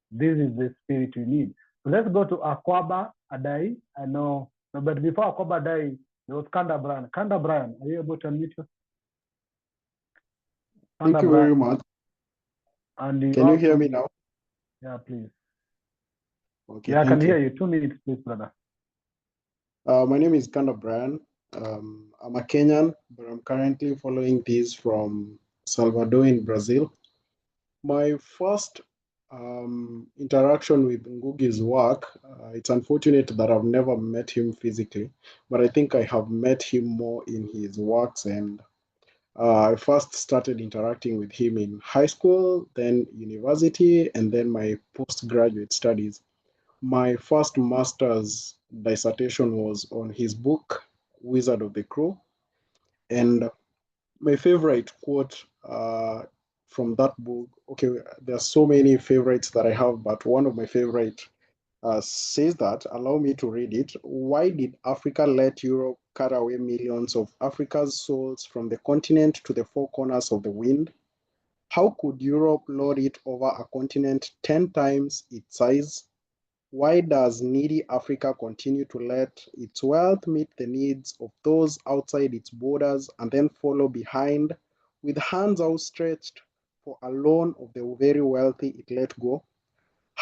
Speaker 1: this is the spirit we need. So let's go to Akwaba Adai. I know, but before Akwaba Adai, there was Kanda Brian. Kanda Brian, are you able to unmute yourself?
Speaker 12: Thank you very much.
Speaker 1: And
Speaker 12: can you hear me now?
Speaker 1: Yeah, please.
Speaker 12: Okay.
Speaker 1: Yeah, I can hear you. 2 minutes, please, brother.
Speaker 12: My name is Kanda Brian. I'm a Kenyan, but I'm currently following this from Salvador in Brazil. My first interaction with Ngũgĩ's work, it's unfortunate that I've never met him physically, but I think I have met him more in his works, and I first started interacting with him in high school, then university, and then my postgraduate studies. My first master's dissertation was on his book, Wizard of the Crow, and my favorite quote from that book, okay, there are so many favorites that I have, but one of my favorite says that, allow me to read it. Why did Africa let Europe cut away millions of Africa's souls from the continent to the four corners of the wind? How could Europe lord it over a continent 10 times its size? Why does needy Africa continue to let its wealth meet the needs of those outside its borders and then follow behind with hands outstretched for a loan of the very wealthy it let go?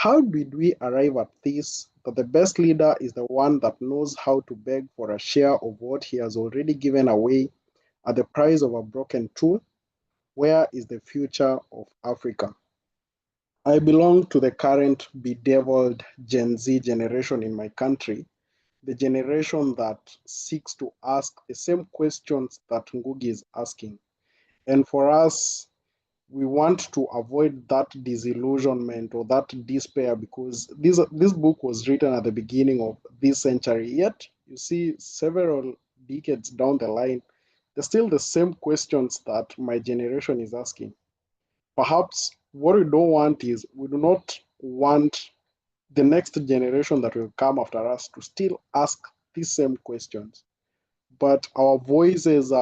Speaker 12: How did we arrive at this, that the best leader is the one that knows how to beg for a share of what he has already given away at the price of a broken tool? Where is the future of Africa? I belong to the current bedeviled Gen Z generation in my country, the generation that seeks to ask the same questions that Ngũgĩ is asking. And for us, we want to avoid that disillusionment or that despair, because this book was written at the beginning of this century. Yet, you see, several decades down the line, there's still the same questions that my generation is asking. Perhaps what we don't want is, we do not want the next generation that will come after us to still ask these same questions. But our voices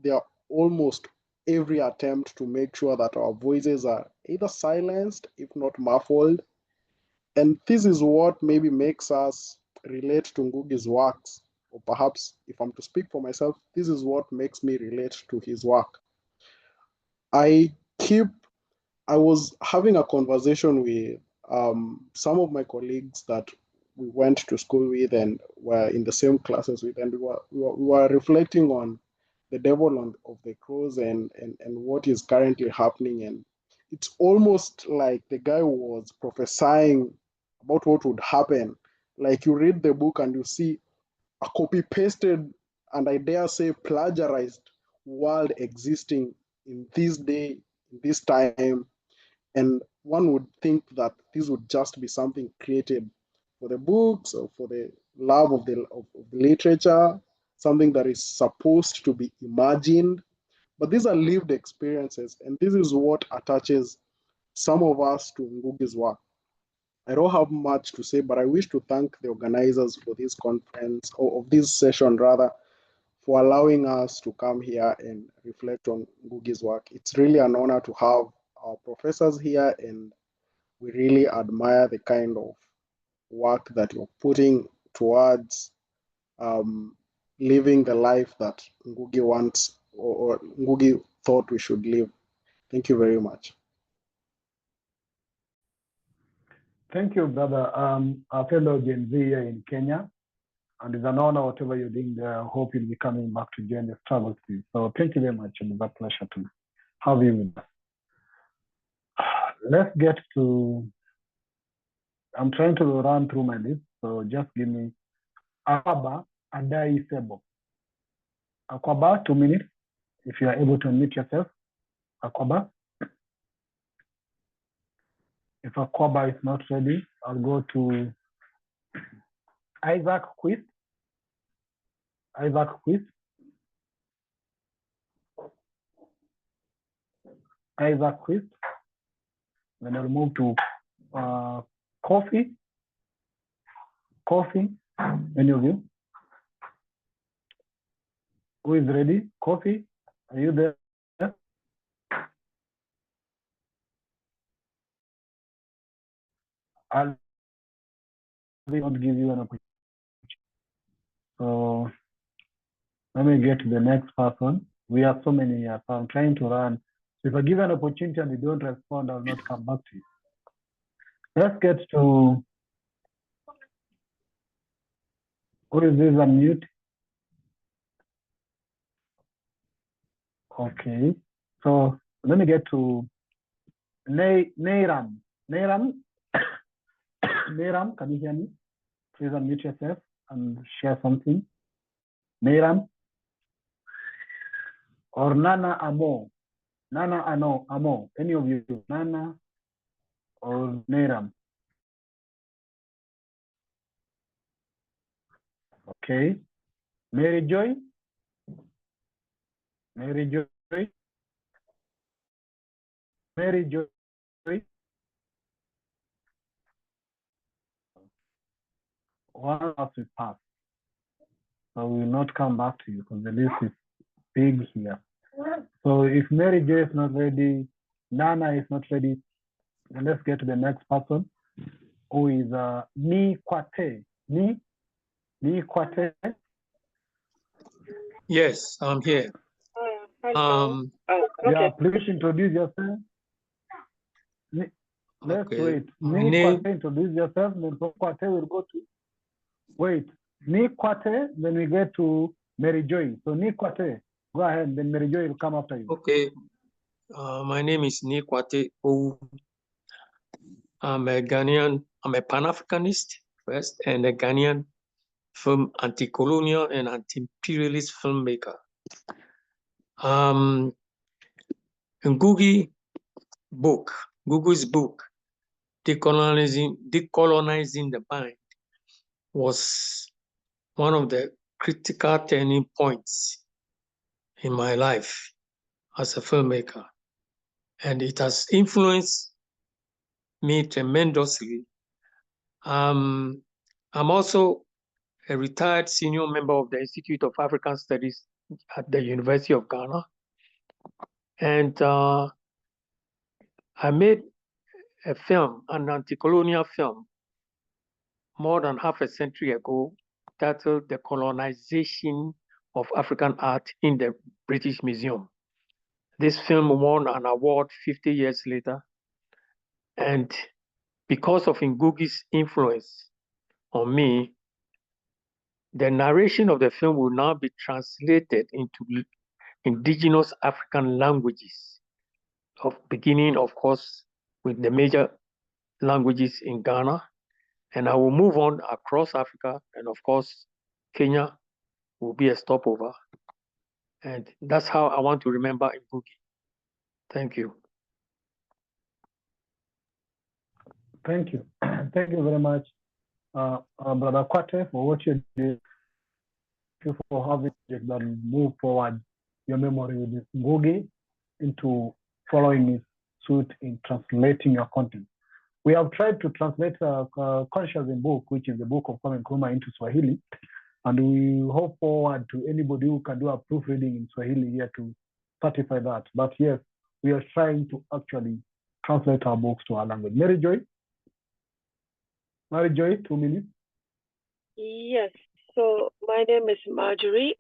Speaker 12: they are almost every attempt to make sure that our voices are either silenced, if not muffled. And this is what maybe makes us relate to Ngũgĩ's works. Or perhaps, if I'm to speak for myself, this is what makes me relate to his work. I was having a conversation with some of my colleagues that we went to school with and were in the same classes with, and we were reflecting on the devil of the cross and what is currently happening. And it's almost like the guy was prophesying about what would happen. Like, you read the book and you see a copy-pasted, and I dare say plagiarized world existing in this day, in this time. And one would think that this would just be something created for the books or for the love of the literature, something that is supposed to be imagined. But these are lived experiences, and this is what attaches some of us to Ngũgĩ's work. I don't have much to say, but I wish to thank the organizers for this conference, or of this session rather, for allowing us to come here and reflect on Ngũgĩ's work. It's really an honor to have our professors here, and we really admire the kind of work that you're putting towards living the life that Ngũgĩ wants, or Ngũgĩ thought we should live. Thank you very much.
Speaker 1: Thank you, brother. Our fellow Gen Z here in Kenya, and it's an honor whatever you're doing there. I hope you'll be coming back to join the struggle too. So thank you very much, and it's a pleasure to have you with us. Let's get to, I'm trying to run through my list, so just give me Akwaba Adai Sebo. Akwaba, 2 minutes. If you are able to unmute yourself, Akwaba. If Akwaba is not ready, I'll go to Isaac Quist. Isaac Quist. Isaac Quist. Then I'll move to Coffee. Coffee, any of you? Who is ready? Coffee, are you there? I'll not give you an opportunity. So let me get to the next person. We have so many here, so I'm trying to run. So if I give an opportunity and you don't respond, I'll not come back to you. Let's get to, who is this? Unmute. Okay, so let me get to Neiram. Neiram, Neiram, can you hear me? Please unmute yourself and share something. Neiram. Or Nana Amo. Nana Amo. Any of you? Nana or Neiram? Okay. Mary Joy. Mary Joy. Mary Joy. One of the past. So we will not come back to you because the list is big here. So if Mary Joy is not ready, Nana is not ready, then let's get to the next person, who is Ni Kwate. Ni Kwate.
Speaker 3: Yes, I'm here.
Speaker 1: Yeah, please introduce yourself. Let's
Speaker 13: Okay.
Speaker 1: wait.
Speaker 13: My
Speaker 1: Ni
Speaker 13: name,
Speaker 1: Kwate, introduce yourself. Then from Kwate, we'll go to. Wait. Ni Kwate, then we get to Mary Joy. So Ni Kwate, go ahead. Then Mary Joy will come after you.
Speaker 13: okay. My name is Nikwate Owu. I'm a Ghanaian, I'm a Pan-Africanist first, and a Ghanaian film anti-colonial and anti-imperialist filmmaker. Ngũgĩ's book, Decolonizing the Mind, was one of the critical turning points in my life as a filmmaker. And it has influenced me tremendously. I'm also a retired senior member of the Institute of African Studies at the University of Ghana. And I made a film, an anti-colonial film, more than half a century ago, titled The Colonization of African Art in the British Museum. This film won an award 50 years later. And because of Ngũgĩ's influence on me, the narration of the film will now be translated into indigenous African languages, beginning, of course, with the major languages in Ghana. And I will move on across Africa. And of course, Kenya will be a stopover. And that's how I want to remember Ngũgĩ. Thank you.
Speaker 1: Thank you. Thank you very much, Brother Kwate, for what you did. Thank you for having that move forward your memory with this Ngũgĩ into following his suit in translating your content. We have tried to translate Consciousness book, which is the book of Kwame Nkrumah, into Swahili, and we hope forward to anybody who can do a proofreading in Swahili here to certify that. But yes, we are trying to actually translate our books to our language. Mary Joy, 2 minutes.
Speaker 14: Yes, so my name is Marjorie.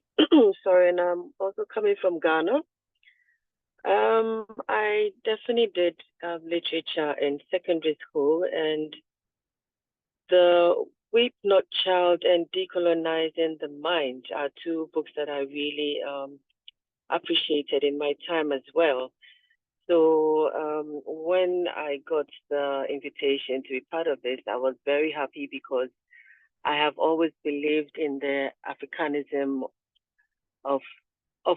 Speaker 14: Sorry, and I'm also coming from Ghana. I definitely did literature in secondary school, and the Weep Not Child and Decolonizing the Mind are two books that I really appreciated in my time as well. So when I got the invitation to be part of this, I was very happy because I have always believed in the Africanism of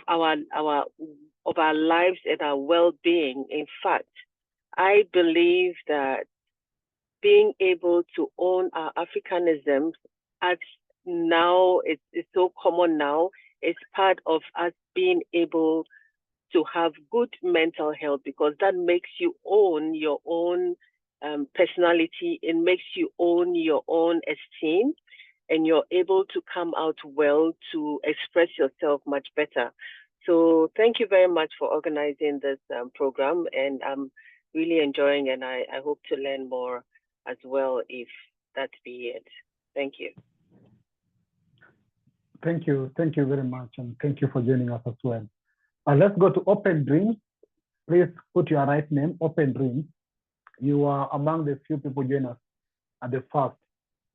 Speaker 14: our lives and our well-being. In fact, I believe that being able to own our Africanism, as now it's so common now, it's part of us being able to have good mental health, because that makes you own your own personality. It makes you own your own esteem, and you're able to come out well to express yourself much better. So thank you very much for organizing this program, and I'm really enjoying, and I hope to learn more as well, if that be it. Thank you.
Speaker 1: Thank you very much, and thank you for joining us as well. Let's go to Open Dreams. Please put your right name, Open Dreams. You are among the few people join us at the first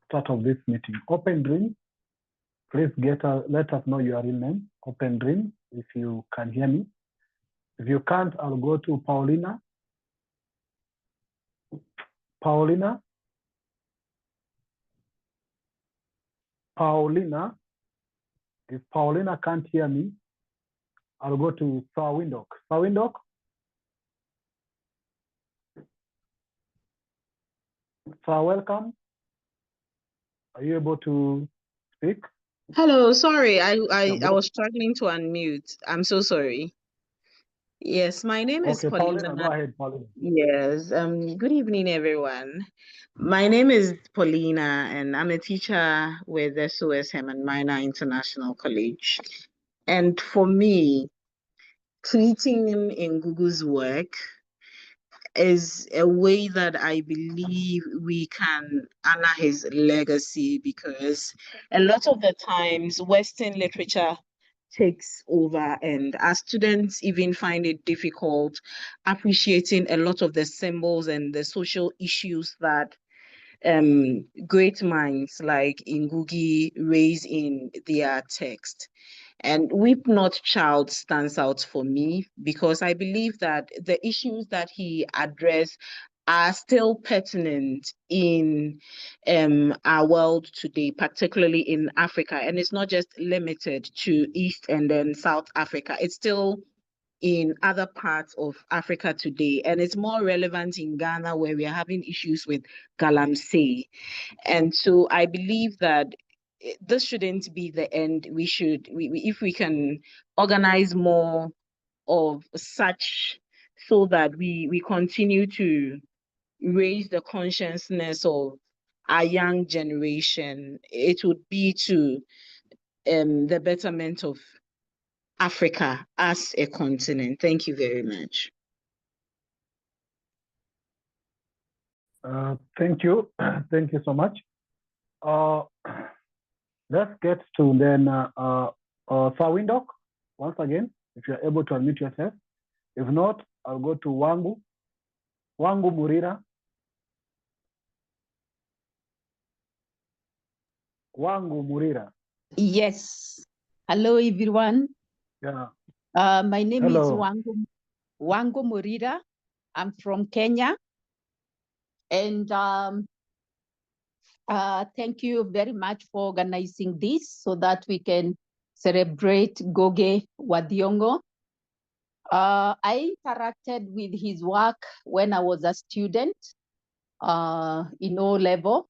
Speaker 1: start of this meeting. Open Dreams, please let us know your real name, Open Dreams, if you can hear me. If you can't, I'll go to Paulina. Paulina, if Paulina can't hear me, I'll go to Sawindok. Sawindok? Saw, welcome. Are you able to speak?
Speaker 15: Hello, sorry, I was struggling to unmute. I'm so sorry. Yes, my name is
Speaker 1: Okay,
Speaker 15: Paulina.
Speaker 1: Paulina, go ahead, Paulina.
Speaker 15: Yes, good evening, everyone. My name is Paulina, and I'm a teacher with SOS Herman Minor International College. And for me, treating Ngũgĩ's work is a way that I believe we can honor his legacy, because a lot of the times Western literature takes over, and our students even find it difficult appreciating a lot of the symbols and the social issues that great minds like Ngũgĩ raise in their text. And Weep Not Child stands out for me because I believe that the issues that he addressed are still pertinent in our world today, particularly in Africa. And it's not just limited to East and then South Africa. It's still in other parts of Africa today. And it's more relevant in Ghana, where we are having issues with galamsey. And so I believe that this shouldn't be the end. If we can organize more of such so that we continue to raise the consciousness of our young generation, it would be to the betterment of Africa as a continent. Thank you very much.
Speaker 1: Thank you. Thank you so much. Let's get to then Sawindok once again, if you're able to unmute yourself. If not, I'll go to Wangu Murira. Wangu Murira.
Speaker 16: Yes. Hello, everyone.
Speaker 1: Yeah.
Speaker 16: My name is
Speaker 1: Hello.
Speaker 16: Wangu Murira. I'm from Kenya. And thank you very much for organizing this so that we can celebrate Ngũgĩ wa Thiong'o. I interacted with his work when I was a student in O level.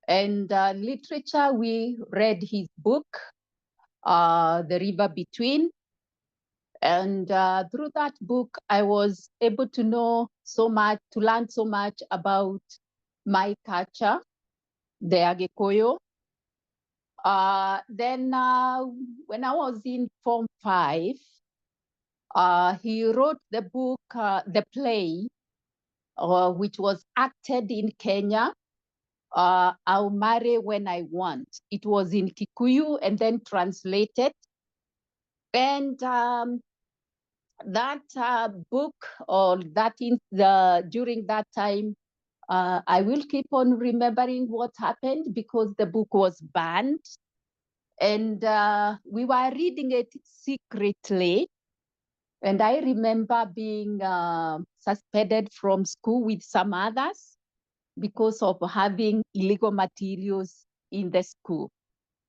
Speaker 16: And literature, we read his book, The River Between. And through that book, I was able to know so much, to learn so much about my culture, the Gĩkũyũ. Then when I was in Form 5, he wrote the book, the play, which was acted in Kenya, I'll Marry When I Want. It was in Gĩkũyũ and then translated. And that book, or that during that time, I will keep on remembering what happened because the book was banned. And we were reading it secretly. And I remember being suspended from school with some others because of having illegal materials in the school.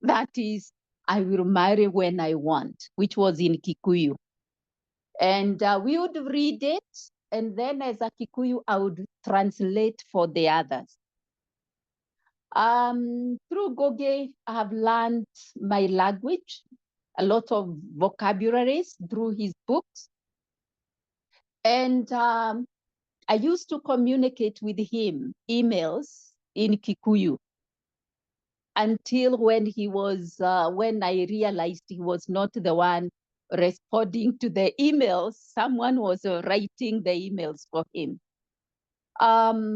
Speaker 16: That is, I Will Marry When I Want, which was in Gĩkũyũ. And we would read it, and then as a Gĩkũyũ, I would translate for the others. Through Ngũgĩ, I have learned my language, a lot of vocabularies through his books. And I used to communicate with him, emails in Gĩkũyũ, until when when I realized he was not the one responding to the emails, someone was writing the emails for him. I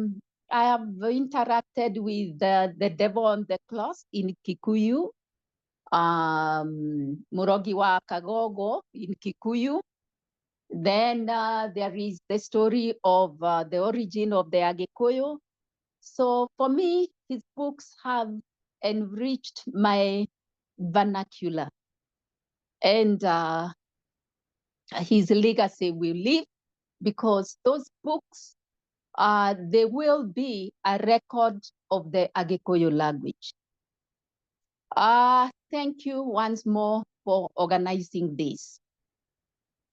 Speaker 16: have interacted with the devil on the cross in Gĩkũyũ, Mũrogi wa Kagogo in Gĩkũyũ. Then there is the story of the origin of the Gĩkũyũ. So for me, his books have enriched my vernacular. And his legacy will live because those books, they will be a record of the Gĩkũyũ language. Thank you once more for organizing this.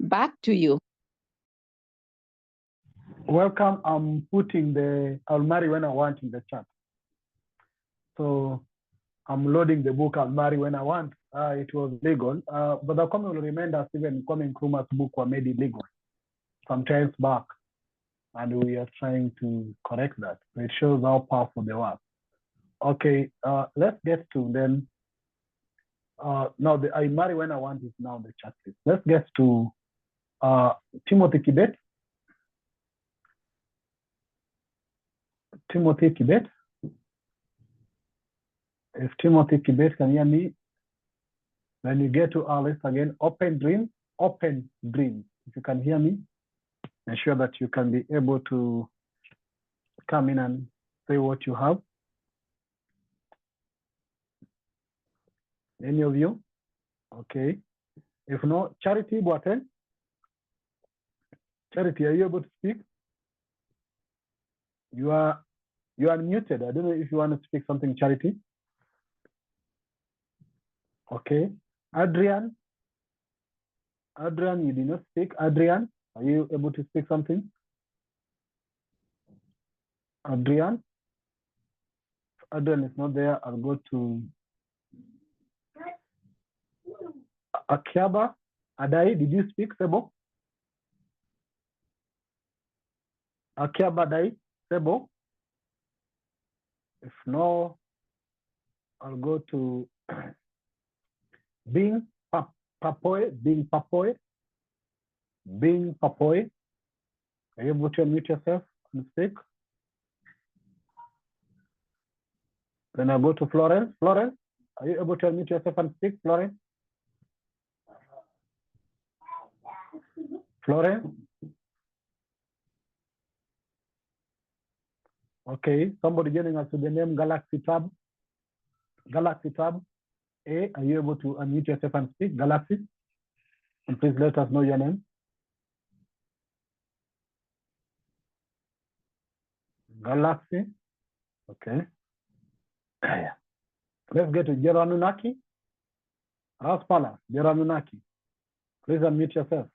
Speaker 16: Back to you.
Speaker 1: Welcome. I'm putting the I'll Marry When I Want in the chat. So I'm loading the book I'll Marry When I Want. It was legal, but the comment will remind us even Kwame Nkrumah's book were made illegal some times back, and we are trying to correct that. It shows how powerful they were. Okay, let's get to then. Now the I Marry When I Want is now the chat list. Let's get to Timothy Kibet. Timothy Kibet. If Timothy Kibet can hear me, Then you get to our list again, open dreams, open dreams. If you can hear me, ensure that you can be able to come in and say what you have. Any of you? Okay. If not, Charity Boateng. Charity, are you able to speak? You are unmuted. I don't know if you want to speak something, Charity. Okay. Adrian, you did not speak. Adrian, are you able to speak something? Adrian? Adrian is not there. I'll go to Akiaba. Adai, did you speak, Sebo? Akiaba Adai, Sebo? If no, I'll go to Bing Papoy. Are you able to unmute yourself and speak? Then I'll go to Florence. Florence, are you able to unmute yourself and speak, Florence? Florence? Okay, somebody joining us with the name Galaxy Tab. Galaxy Tab. A, are you able to unmute yourself and speak, Galaxy? And please let us know your name. Galaxy. Okay. Let's get to Geranunaki. Raspala, Geranunaki. Please unmute yourself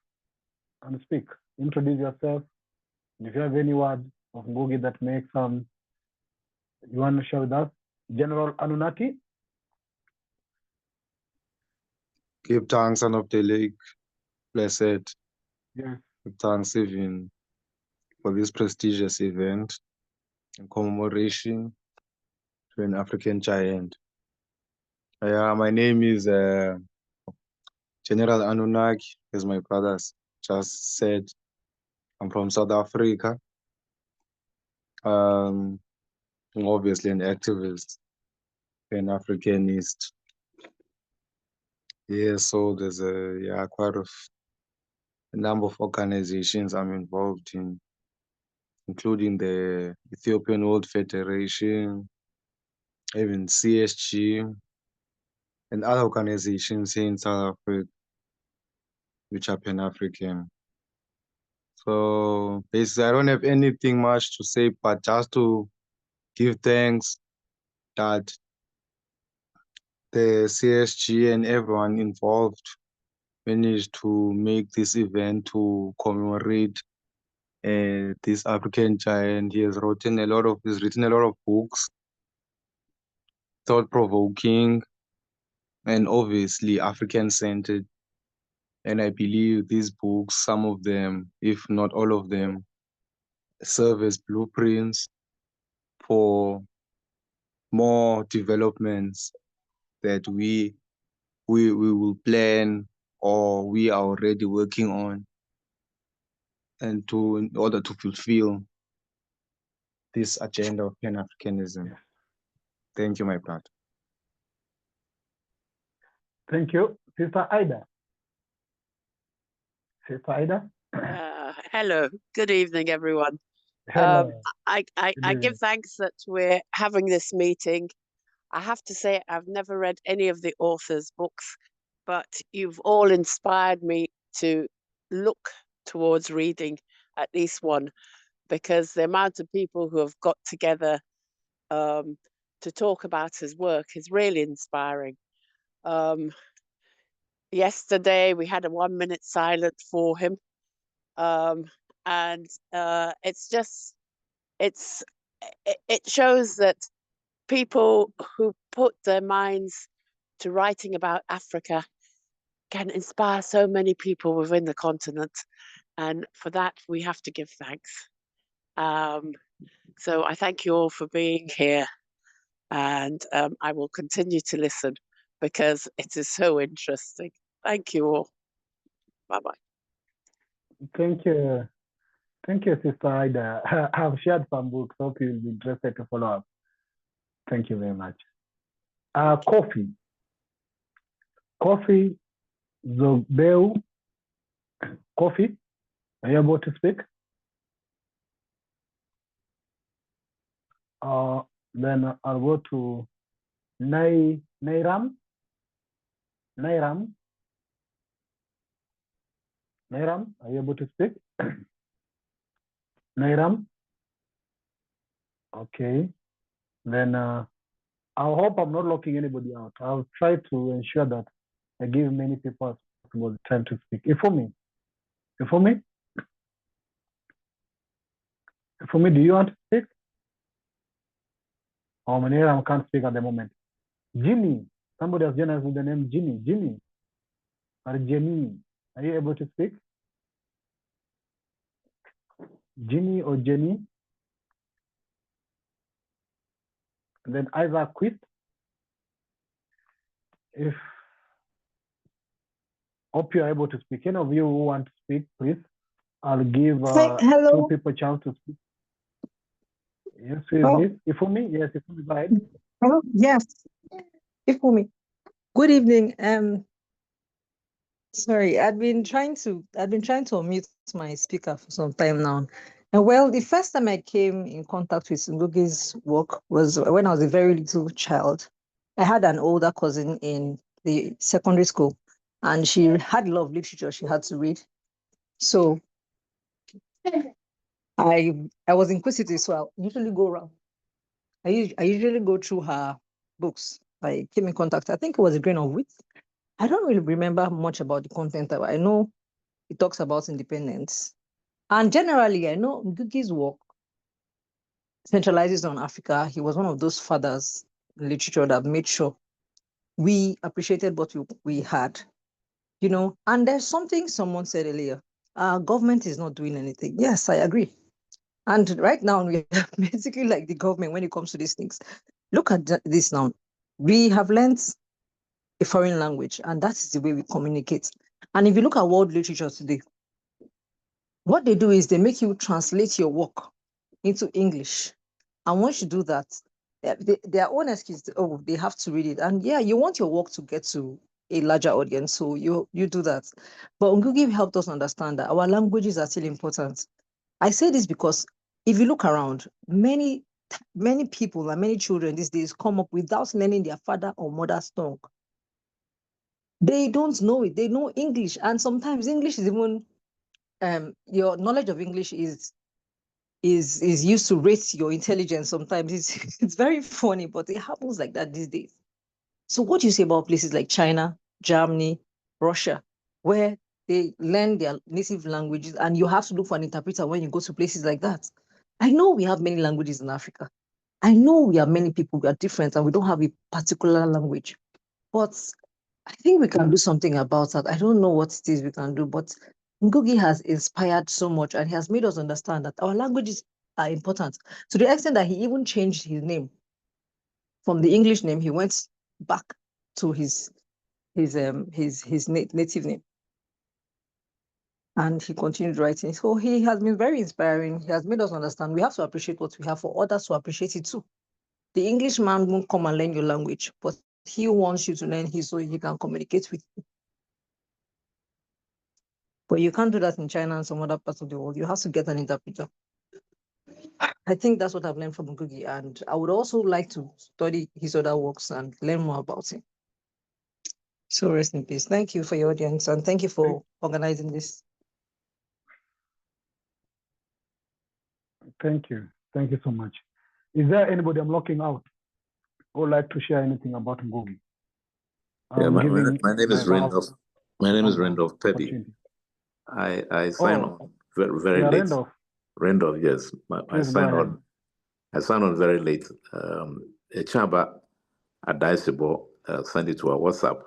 Speaker 1: and speak. Introduce yourself. And if you have any word of Ngũgĩ that makes you want to share with us, General Anunnaki.
Speaker 17: Give thanks, Son of the Lake, blessed.
Speaker 1: Yes.
Speaker 17: Give thanks even for this prestigious event in commemoration to an African giant. My name is General Anunnaki, as my brothers just said. I'm from South Africa. I'm obviously an activist, an Africanist. Yeah, so there's quite a number of organizations I'm involved in, including the Ethiopian World Federation, even CSG, and other organizations here in South Africa, which are Pan-African. So basically, I don't have anything much to say, but just to give thanks that the CSG and everyone involved managed to make this event to commemorate this African giant. He has written a lot of books, thought-provoking, and obviously African-centered. And I believe these books, some of them, if not all of them, serve as blueprints for more developments that we will plan or we are already working on, and in order to fulfill this agenda of Pan-Africanism. Thank you, my brother.
Speaker 1: Thank you. Sister Ida. Sister Ida.
Speaker 18: Hello. Good evening, everyone.
Speaker 1: Hello.
Speaker 18: I give thanks that we're having this meeting. I have to say I've never read any of the authors' books, but you've all inspired me to look towards reading at least one, because the amount of people who have got together to talk about his work is really inspiring. Yesterday we had a 1 minute silence for him, and it shows that people who put their minds to writing about Africa can inspire so many people within the continent, and for that we have to give thanks. So I thank you all for being here, and I will continue to listen because it is so interesting. Thank you all. Bye-bye.
Speaker 1: Thank you. Thank you, Sister Ida. I've shared some books. Hope you'll be interested to follow up. Thank you very much. Coffee. Kofi Zobeu. Kofi, are you able to speak? Then I'll go to Nairam. Nairam, are you able to speak? Nairam? Okay. Then I hope I'm not locking anybody out. I'll try to ensure that I give many people as possible the time to speak. Ifumi, do you want to speak? Oh, Nairam can't speak at the moment. Jimmy, somebody has joined us with the name Jimmy. Jimmy, or Jenny, are you able to speak? Jimmy or Jenny? And then Isaac Quist. If hope you're able to speak. Any of you who want to speak, please. I'll give
Speaker 6: hello.
Speaker 1: 2 people a chance to speak. Yes, who is this? Ifumi? Yes, Ifumi, go ahead.
Speaker 6: Hello. Yes, Ifumi. Good evening. Sorry, I've been trying to unmute my speaker for some time now. And well, the first time I came in contact with Ngũgĩ's work was when I was a very little child. I had an older cousin in the secondary school, and she had a lot of literature she had to read. So I was inquisitive, so I usually go around. I usually go through her books. I came in contact. I think it was A Grain of Wheat. I don't really remember much about the content. I know it talks about independence. And generally, I know Ngũgĩ's work centralizes on Africa. He was one of those fathers in literature that made sure we appreciated what we had, you know. And there's something someone said earlier, our government is not doing anything. Yes, I agree. And right now, we are basically like the government when it comes to these things. Look at this now. We have learned a foreign language, and that's the way we communicate. And if you look at world literature today, what they do is they make you translate your work into English. And once you do that, their own excuse, oh, they have to read it. And yeah, you want your work to get to a larger audience, so you do that. But Ngũgĩ helped us understand that our languages are still important. I say this because if you look around, many people and many children these days come up without learning their father or mother's tongue. They don't know it. They know English, and sometimes English is even your knowledge of English is used to rate your intelligence. Sometimes it's very funny, but it happens like that these days. So what do you say about places like China, Germany, Russia, where they learn their native languages and you have to look for an interpreter when you go to places like that? I know we have many languages in Africa. I know we are many people, we are different and we don't have a particular language, but I think we can do something about that. I don't know what it is we can do, but Ngũgĩ has inspired so much and he has made us understand that our languages are important to the extent that he even changed his name. From the English name, he went back to his native name. And he continued writing. So he has been very inspiring. He has made us understand we have to appreciate what we have for others to appreciate it too. The Englishman won't come and learn your language, but he wants you to learn his so he can communicate with you. But you can't do that in China and some other parts of the world. You have to get an interpreter. I think that's what I've learned from Ngũgĩ, and I would also like to study his other works and learn more about him. So rest in peace. Thank you for your audience, and thank you for organizing this.
Speaker 1: Thank you. Thank you so much. Is there anybody I'm locking out who would like to share anything about Ngũgĩ?
Speaker 19: Yeah, my name is Randolph. My name is Randolph Pebby. I signed on very late.
Speaker 1: Randolph.
Speaker 19: Randolph, yes. I signed on very late. A chamba at Dicebo sent it to our WhatsApp,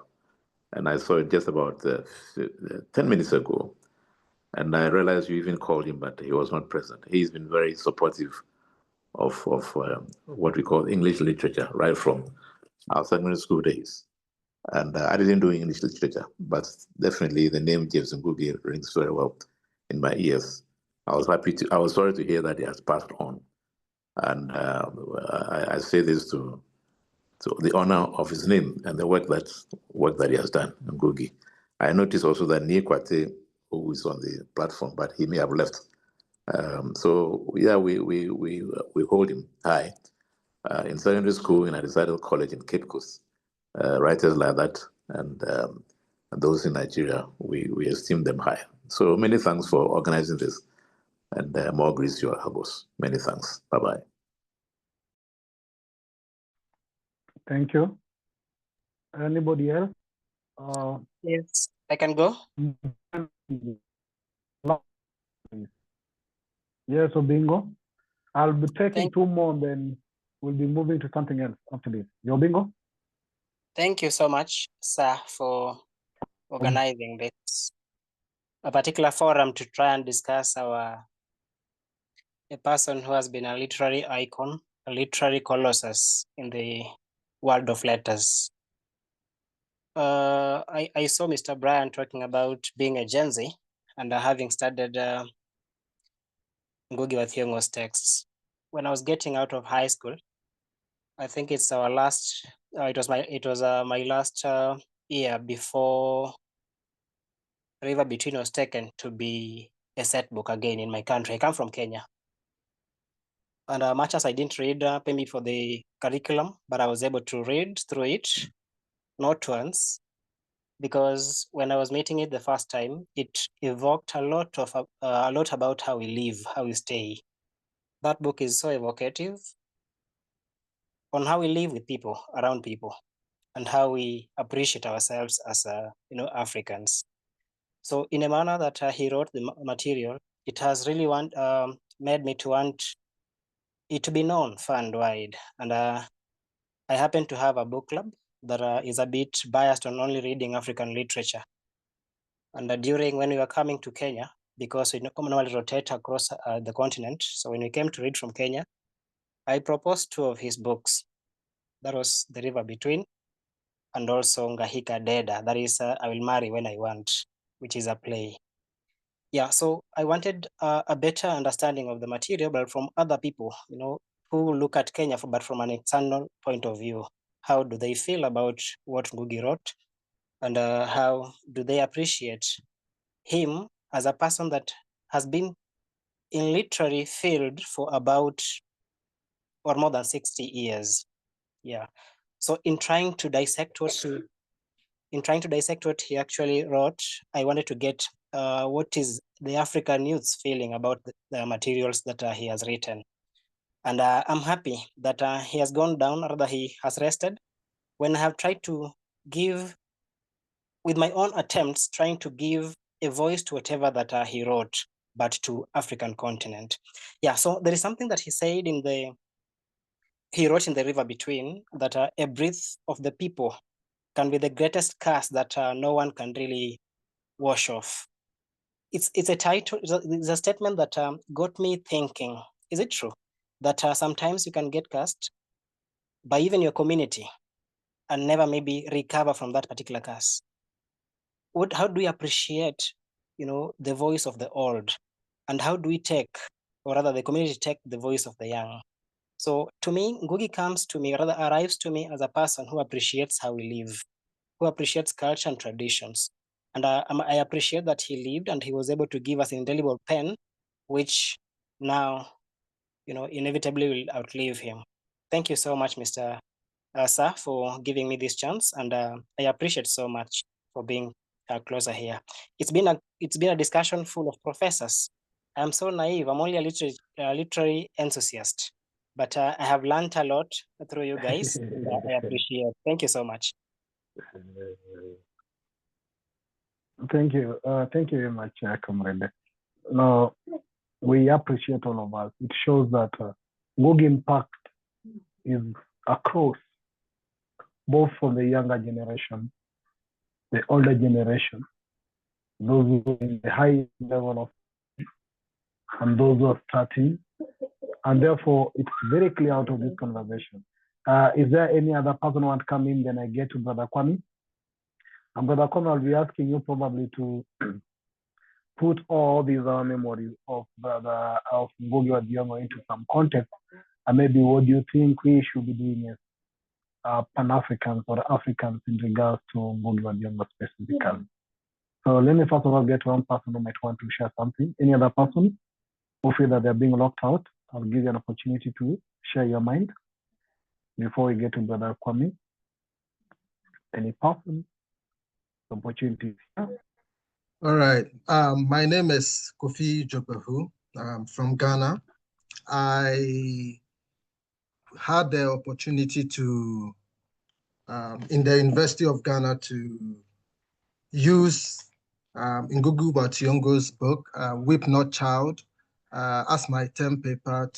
Speaker 19: and I saw it just about 10 minutes ago. And I realized you even called him, but he was not present. He's been very supportive of what we call English literature, right from our secondary school days. And I didn't do English literature, but definitely the name James Ngũgĩ rings very well in my ears. I was sorry to hear that he has passed on. And I say this to So the honor of his name and the work that he has done, Ngũgĩ. I noticed also that Kwate, who is on the platform, but he may have left. So yeah, we hold him high. In secondary school, in Addis College in Cape Coast, writers like that and those in Nigeria, we esteem them high. So many thanks for organizing this, and more grace to your elbows. Many thanks. Bye-bye.
Speaker 1: Thank you. Anybody else?
Speaker 20: Yes, I can go.
Speaker 1: Yes, Bingo. I'll be taking two more, then we'll be moving to something else after this. Bingo.
Speaker 20: Thank you so much, sir, for organizing this a particular forum to try and discuss a person who has been a literary icon, a literary colossus in the world of letters. I saw Mr. Brian talking about being a Gen Z and having studied Ngũgĩ wa Thiong'o's texts. When I was getting out of high school, I think it's our last. It was my last year before River Between was taken to be a set book again in my country. I come from Kenya, and much as I didn't read maybe for the curriculum, but I was able to read through it, not once, because when I was meeting it the first time, it evoked a lot about how we live, how we stay. That book is so evocative on how we live with people, around people, and how we appreciate ourselves as Africans. So in a manner that he wrote the material, it has really made me to want it to be known far and wide. And I happen to have a book club that is a bit biased on only reading African literature. And during when we were coming to Kenya, because we commonly rotate across the continent, so when we came to read from Kenya, I proposed two of his books. That was The River Between, and also Ngahika Deda, that is I Will Marry When I Want, which is a play. Yeah, so I wanted a better understanding of the material, but from other people, who look at Kenya, but from an external point of view. How do they feel about what Ngũgĩ wrote? And how do they appreciate him as a person that has been in literary field for about or more than 60 years? Yeah. So in trying to dissect what he actually wrote, I wanted to get what is the African youth's feeling about the materials that he has written. And I'm happy that he has gone down, or rather he has rested, when I have tried to give, with my own attempts, trying to give a voice to whatever that he wrote, but to African continent. Yeah, so there is something that he said he wrote in The River Between, that a breath of the people can be the greatest curse that no one can really wash off. It's a title, it's a statement that got me thinking, is it true that sometimes you can get cursed by even your community and never maybe recover from that particular curse? How do we appreciate, the voice of the old? And how do we take, or rather the community take the voice of the young? So to me, Ngũgĩ comes to me, or rather arrives to me as a person who appreciates how we live, who appreciates culture and traditions. And I appreciate that he lived and he was able to give us an indelible pen, which now, inevitably will outlive him. Thank you so much, Mr. Sir, for giving me this chance. And I appreciate so much for being closer here. It's been a discussion full of professors. I'm so naive. I'm only a literary enthusiast, but I have learned a lot through you guys. And I appreciate it. Thank you so much.
Speaker 1: Thank you. Thank you very much, Comrade. No, we appreciate all of us. It shows that Ngũgĩ impact is across, both for the younger generation, the older generation, those who are in the high level of, and those who are starting. And therefore, it's very clear out of this conversation. Is there any other person who want to come in? Then I get to Brother Kwame. And Brother Kwame, I'll be asking you probably to put all these memories of Ngũgĩ wa Thiong'o into some context. And maybe what do you think we should be doing? Pan-Africans or Africans in regards to Ngũgĩ wa Thiong'o specifically. So let me first of all get one person who might want to share something. Any other person who feel that they're being locked out, I'll give you an opportunity to share your mind before we get to Brother Kwame. Any person, opportunity.
Speaker 21: All right. My name is Kofi Jobahu. I'm from Ghana. I had the opportunity to, in the University of Ghana, to use Ngũgĩ wa Thiong'o's book, Weep Not Child, as my term paper.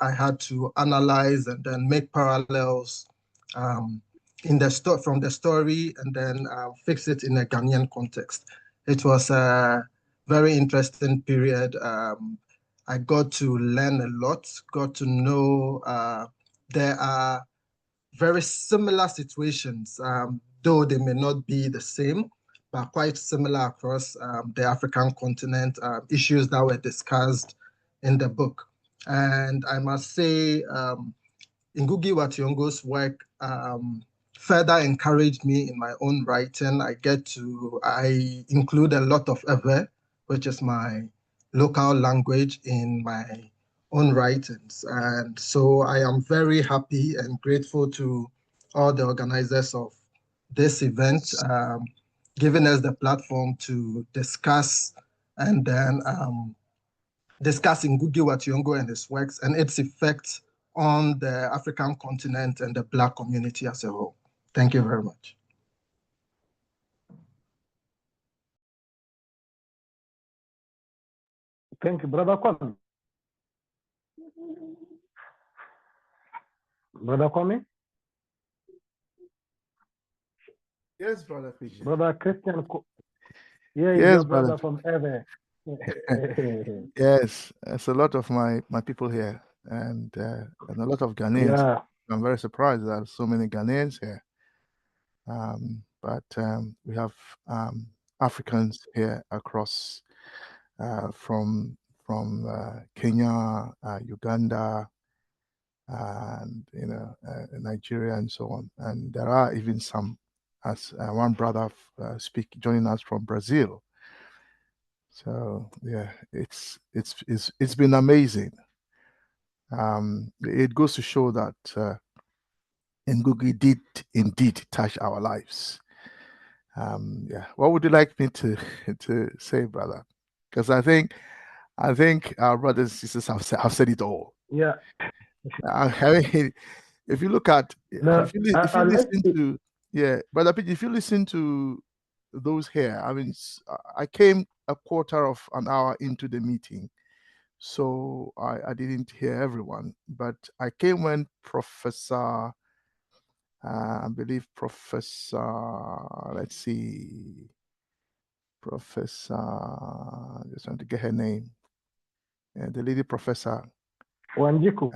Speaker 21: I had to analyze and then make parallels in the from the story, and then fix it in a Ghanaian context. It was a very interesting period. I got to learn a lot, got to know there are very similar situations, though they may not be the same, but quite similar across the African continent, issues that were discussed in the book. And I must say, Ngũgĩ wa Thiong'o's work further encouraged me in my own writing. I include a lot of Ewe, which is my local language, in my own writings. And so I am very happy and grateful to all the organizers of this event, giving us the platform to discuss and then discuss Ngũgĩ wa Thiong'o and his works and its effects on the African continent and the Black community as a whole. Thank you very much.
Speaker 1: Thank you, Brother Kwame. Brother Kwame?
Speaker 10: Yes, Brother Fisher.
Speaker 1: Brother Christian. Yeah,
Speaker 22: Yes,
Speaker 1: your brother
Speaker 22: brother.
Speaker 1: from Ewe.
Speaker 22: Yes, there's a lot of my people here, and a lot of Ghanaians.
Speaker 1: Yeah.
Speaker 22: I'm very surprised that so many Ghanaians here. But we have Africans here across from Kenya, Uganda, and Nigeria, and so on. And there are even some, as one brother joining us from Brazil. So yeah, it's been amazing. It goes to show that Ngũgĩ did indeed touch our lives. Yeah, what would you like me to say, brother? Because I think our brothers and sisters have said it all.
Speaker 1: Yeah.
Speaker 22: I mean, if you look at if you listen to Brother Pidgey, if you listen to those here, I mean, I came a quarter of an hour into the meeting, so I didn't hear everyone, but I came when Professor, I believe Professor, let's see, Professor, just trying to get her name, the lady Professor
Speaker 1: Wanjiku.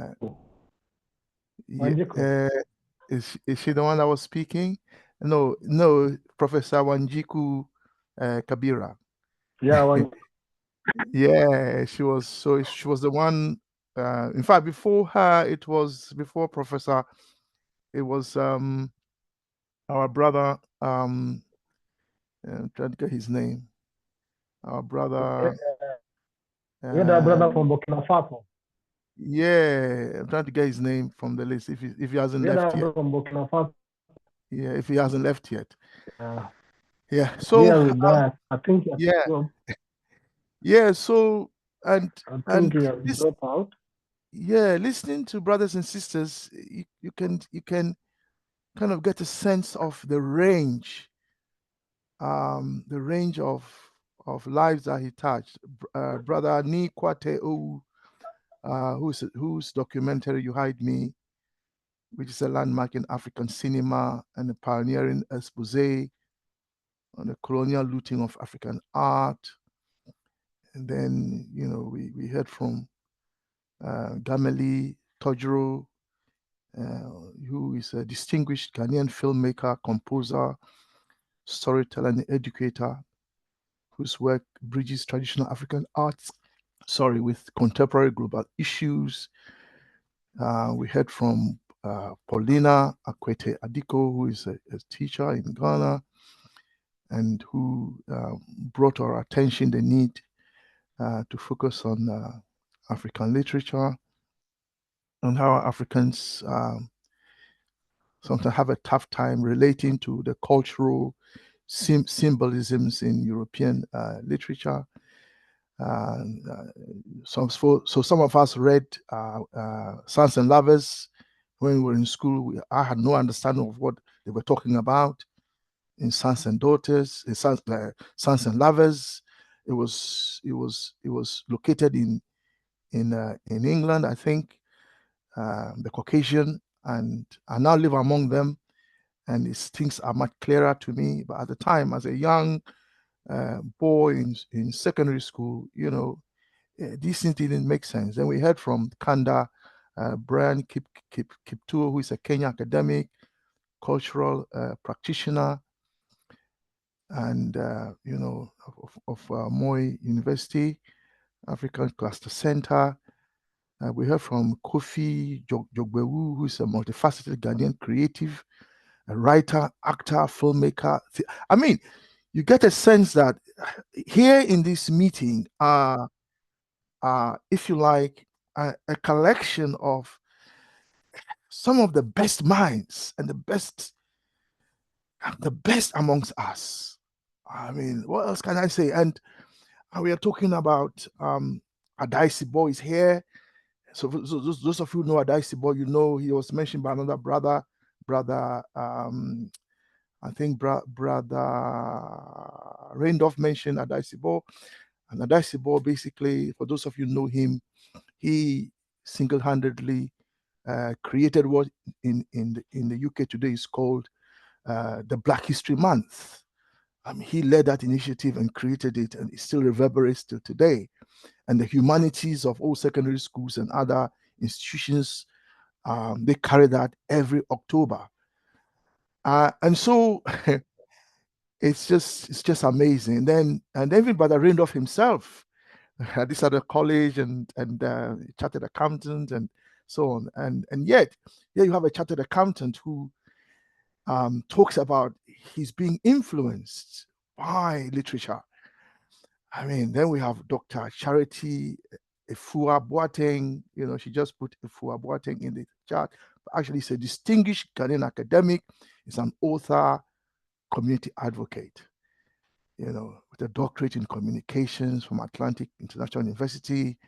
Speaker 22: Is she the one that was speaking? No, Professor Wanjiku Kabira.
Speaker 1: Yeah,
Speaker 22: yeah, she was. So she was the one. In fact, before her, it was before Professor. It was our brother. I'm trying to get his name. Our brother.
Speaker 1: You're the brother from Burkina Faso.
Speaker 22: Yeah, I'm trying to get his name from the list. If he hasn't left yet.
Speaker 1: From Burkina Faso.
Speaker 22: Yeah, if he hasn't left yet. Yeah.
Speaker 1: So yeah, with that, I think
Speaker 22: yeah. So and
Speaker 1: I think you dropped out.
Speaker 22: Yeah, listening to brothers and sisters, you can kind of get a sense of the range of lives that he touched. Brother Ni Kwate O, whose documentary You Hide Me, which is a landmark in African cinema and a pioneering expose on the colonial looting of African art. And then, we heard from Gameli Tojuro, who is a distinguished Ghanaian filmmaker, composer, storyteller, and educator, whose work bridges traditional African arts, with contemporary global issues. We heard from Paulina Akwete Adiko, who is a teacher in Ghana, and who brought to our attention the need to focus on African literature and how Africans sometimes have a tough time relating to the cultural symbolisms in European literature. So some of us read Sons and Lovers when we were in school. I had no understanding of what they were talking about in Sons and Daughters, in Sons and Lovers. It was located in England, I think, the Caucasian, and I now live among them, and these things are much clearer to me. But at the time, as a young boy in secondary school, you know, these things didn't make sense. Then we heard from Kanda Brian Kiptuo, who is a Kenya academic, cultural practitioner, and you know, of Moi University, African Cluster Center. We heard from Kofi Jogbewu, who is a multifaceted Ghanaian creative, a writer, actor, filmmaker. I mean, you get a sense that here in this meeting are, if you like, a collection of some of the best minds and the best amongst us. I mean, what else can I say? And we are talking about Adaisi Boy is here. So those of you who know Adaisi Boy, you know he was mentioned by another brother. I think brother Randolph mentioned Adaisi Boy. And Adaisi Boy, basically, for those of you who know him, he single-handedly created what in the UK today is called the Black History Month. I mean, he led that initiative and created it, and it still reverberates till today. And the humanities of all secondary schools and other institutions, they carry that every October. And so it's just amazing. And even Brother Randolph himself, this at the college and chartered accountant and so on. And yet, here you have a chartered accountant who talks about he's being influenced by literature. I mean, then we have Dr. Charity Efua Boateng. You know, she just put Efua Boateng in the chat. But actually, he's a distinguished Ghanaian academic. He's an author, community advocate, you know, with a doctorate in communications from Atlantic International University.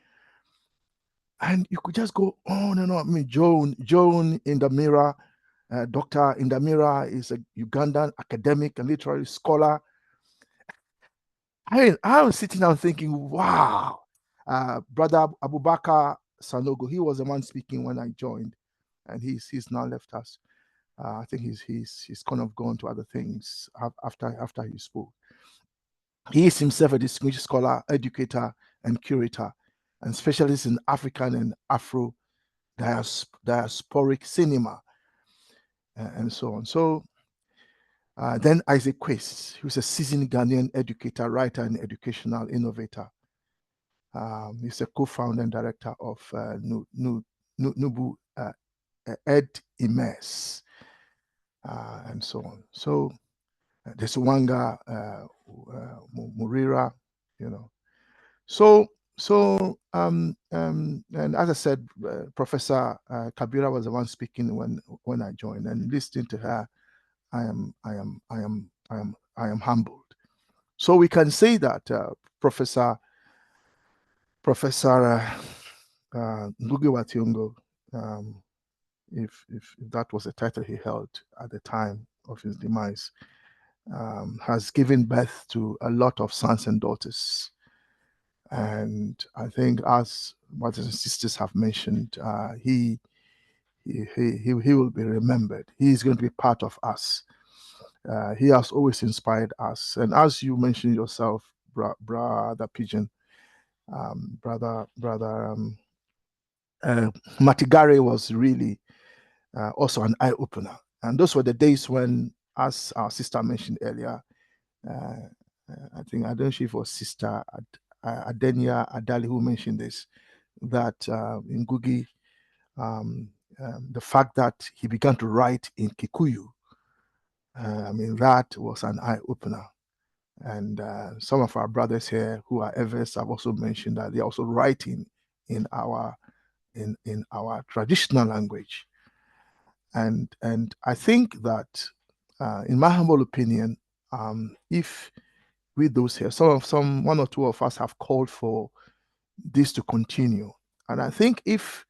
Speaker 22: And you could just go on and on. I mean, Joan Indamira, Dr. Indamira is a Ugandan academic and literary scholar. I mean, I was sitting down thinking, wow, Brother Abubakar Sanogo, he was the one speaking when I joined, and he's now left us. I think he's kind of gone to other things after he spoke. He is himself a distinguished scholar, educator, and curator, and specialist in African and Afro diasporic cinema, and so on. So then Isaac Quest, who's a seasoned Ghanaian educator, writer, and educational innovator. He's a co-founder and director of Nubu Ed Immerse, and so on. So there's Wanga Murira, you know. So and as I said, Professor Kabira was the one speaking when I joined, and listening to her, I am humbled. So we can say that Professor Ngũgĩ wa Thiong'o, if that was the title he held at the time of his demise, has given birth to a lot of sons and daughters. And I think, as brothers and sisters have mentioned, he will be remembered. He is going to be part of us. He has always inspired us. And as you mentioned yourself, Brother Pigeon, Brother Matigare was really also an eye-opener. And those were the days when, as our sister mentioned earlier, I think, I don't know if it was Sister Adenia Adali who mentioned this, that in Ngũgĩ, the fact that he began to write in Gĩkũyũ, I mean, that was an eye-opener. And some of our brothers here who are Evers have also mentioned that they're also writing in our traditional language. And I think that, in my humble opinion, if with those here, one or two of us have called for this to continue. And I think if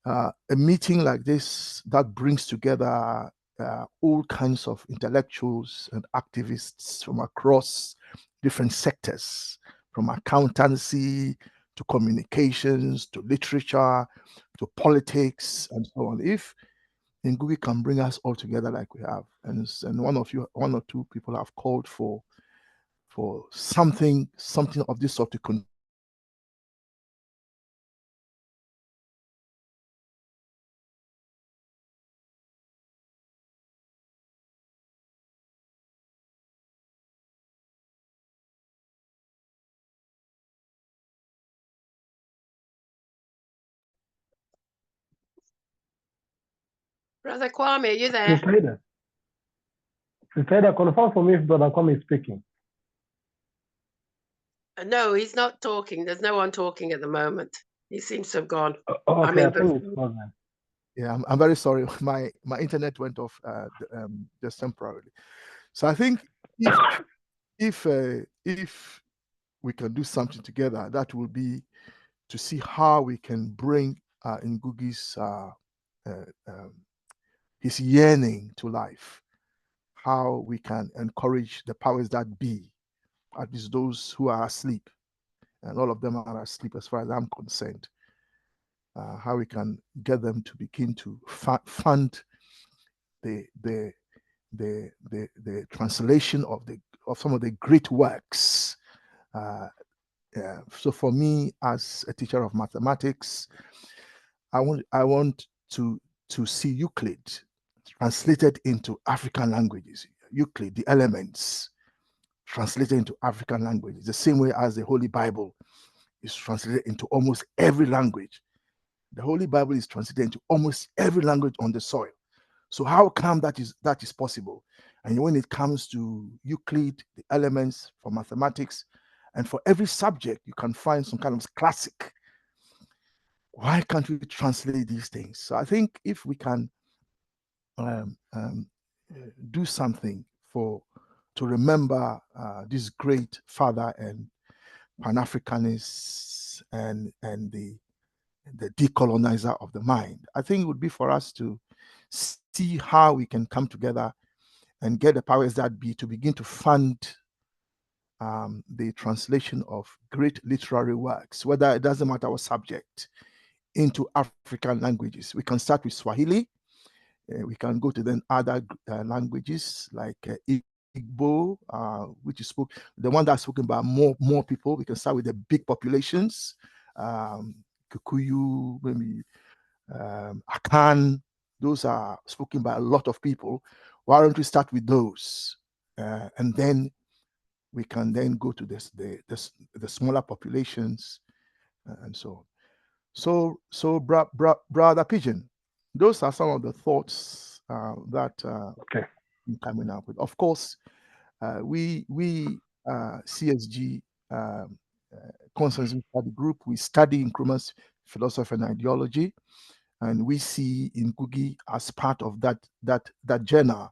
Speaker 22: a meeting like this that brings together all kinds of intellectuals and activists from across different sectors, from accountancy to communications to literature to politics and so on. If Ngũgĩ can bring us all together like we have, and one or two people have called for something of this sort to continue.
Speaker 18: Brother Kwame, are you there?
Speaker 1: Sister, confirm for me if Brother Kwame is speaking.
Speaker 18: No, he's not talking. There's no one talking at the moment. He seems to have gone.
Speaker 1: Okay, I think it's frozen.
Speaker 22: Yeah, I'm very sorry. My internet went off just temporarily. So I think if we can do something together, that will be to see how we can bring Ngũgĩ's his yearning to life, how we can encourage the powers that be, at least those who are asleep, and all of them are asleep as far as I'm concerned. How we can get them to begin to fund the translation of some of the great works. So for me, as a teacher of mathematics, I want to see Euclid translated into African languages. Euclid, the elements, translated into African languages, the same way as the Holy Bible is translated into almost every language. The Holy Bible is translated into almost every language on the soil. So how come that is possible? And when it comes to Euclid, the elements for mathematics, and for every subject, you can find some kind of classic. Why can't we translate these things? So I think if we can do something to remember this great father and Pan-Africanist and the decolonizer of the mind, I think it would be for us to see how we can come together and get the powers that be to begin to fund the translation of great literary works, whether it doesn't matter what subject, into African languages. We can start with Swahili. We can go to then other languages like Igbo, which is the one that's spoken by more people. We can start with the big populations, Gĩkũyũ, maybe Akan. Those are spoken by a lot of people. Why don't we start with those, and then we can then go to the smaller populations and so on. So Brother Pigeon, those are some of the thoughts that I'm coming up with. Of course, we CSG Consensus Study Group, we study Nkrumah's philosophy and ideology, and we see Ngũgĩ as part of that journey.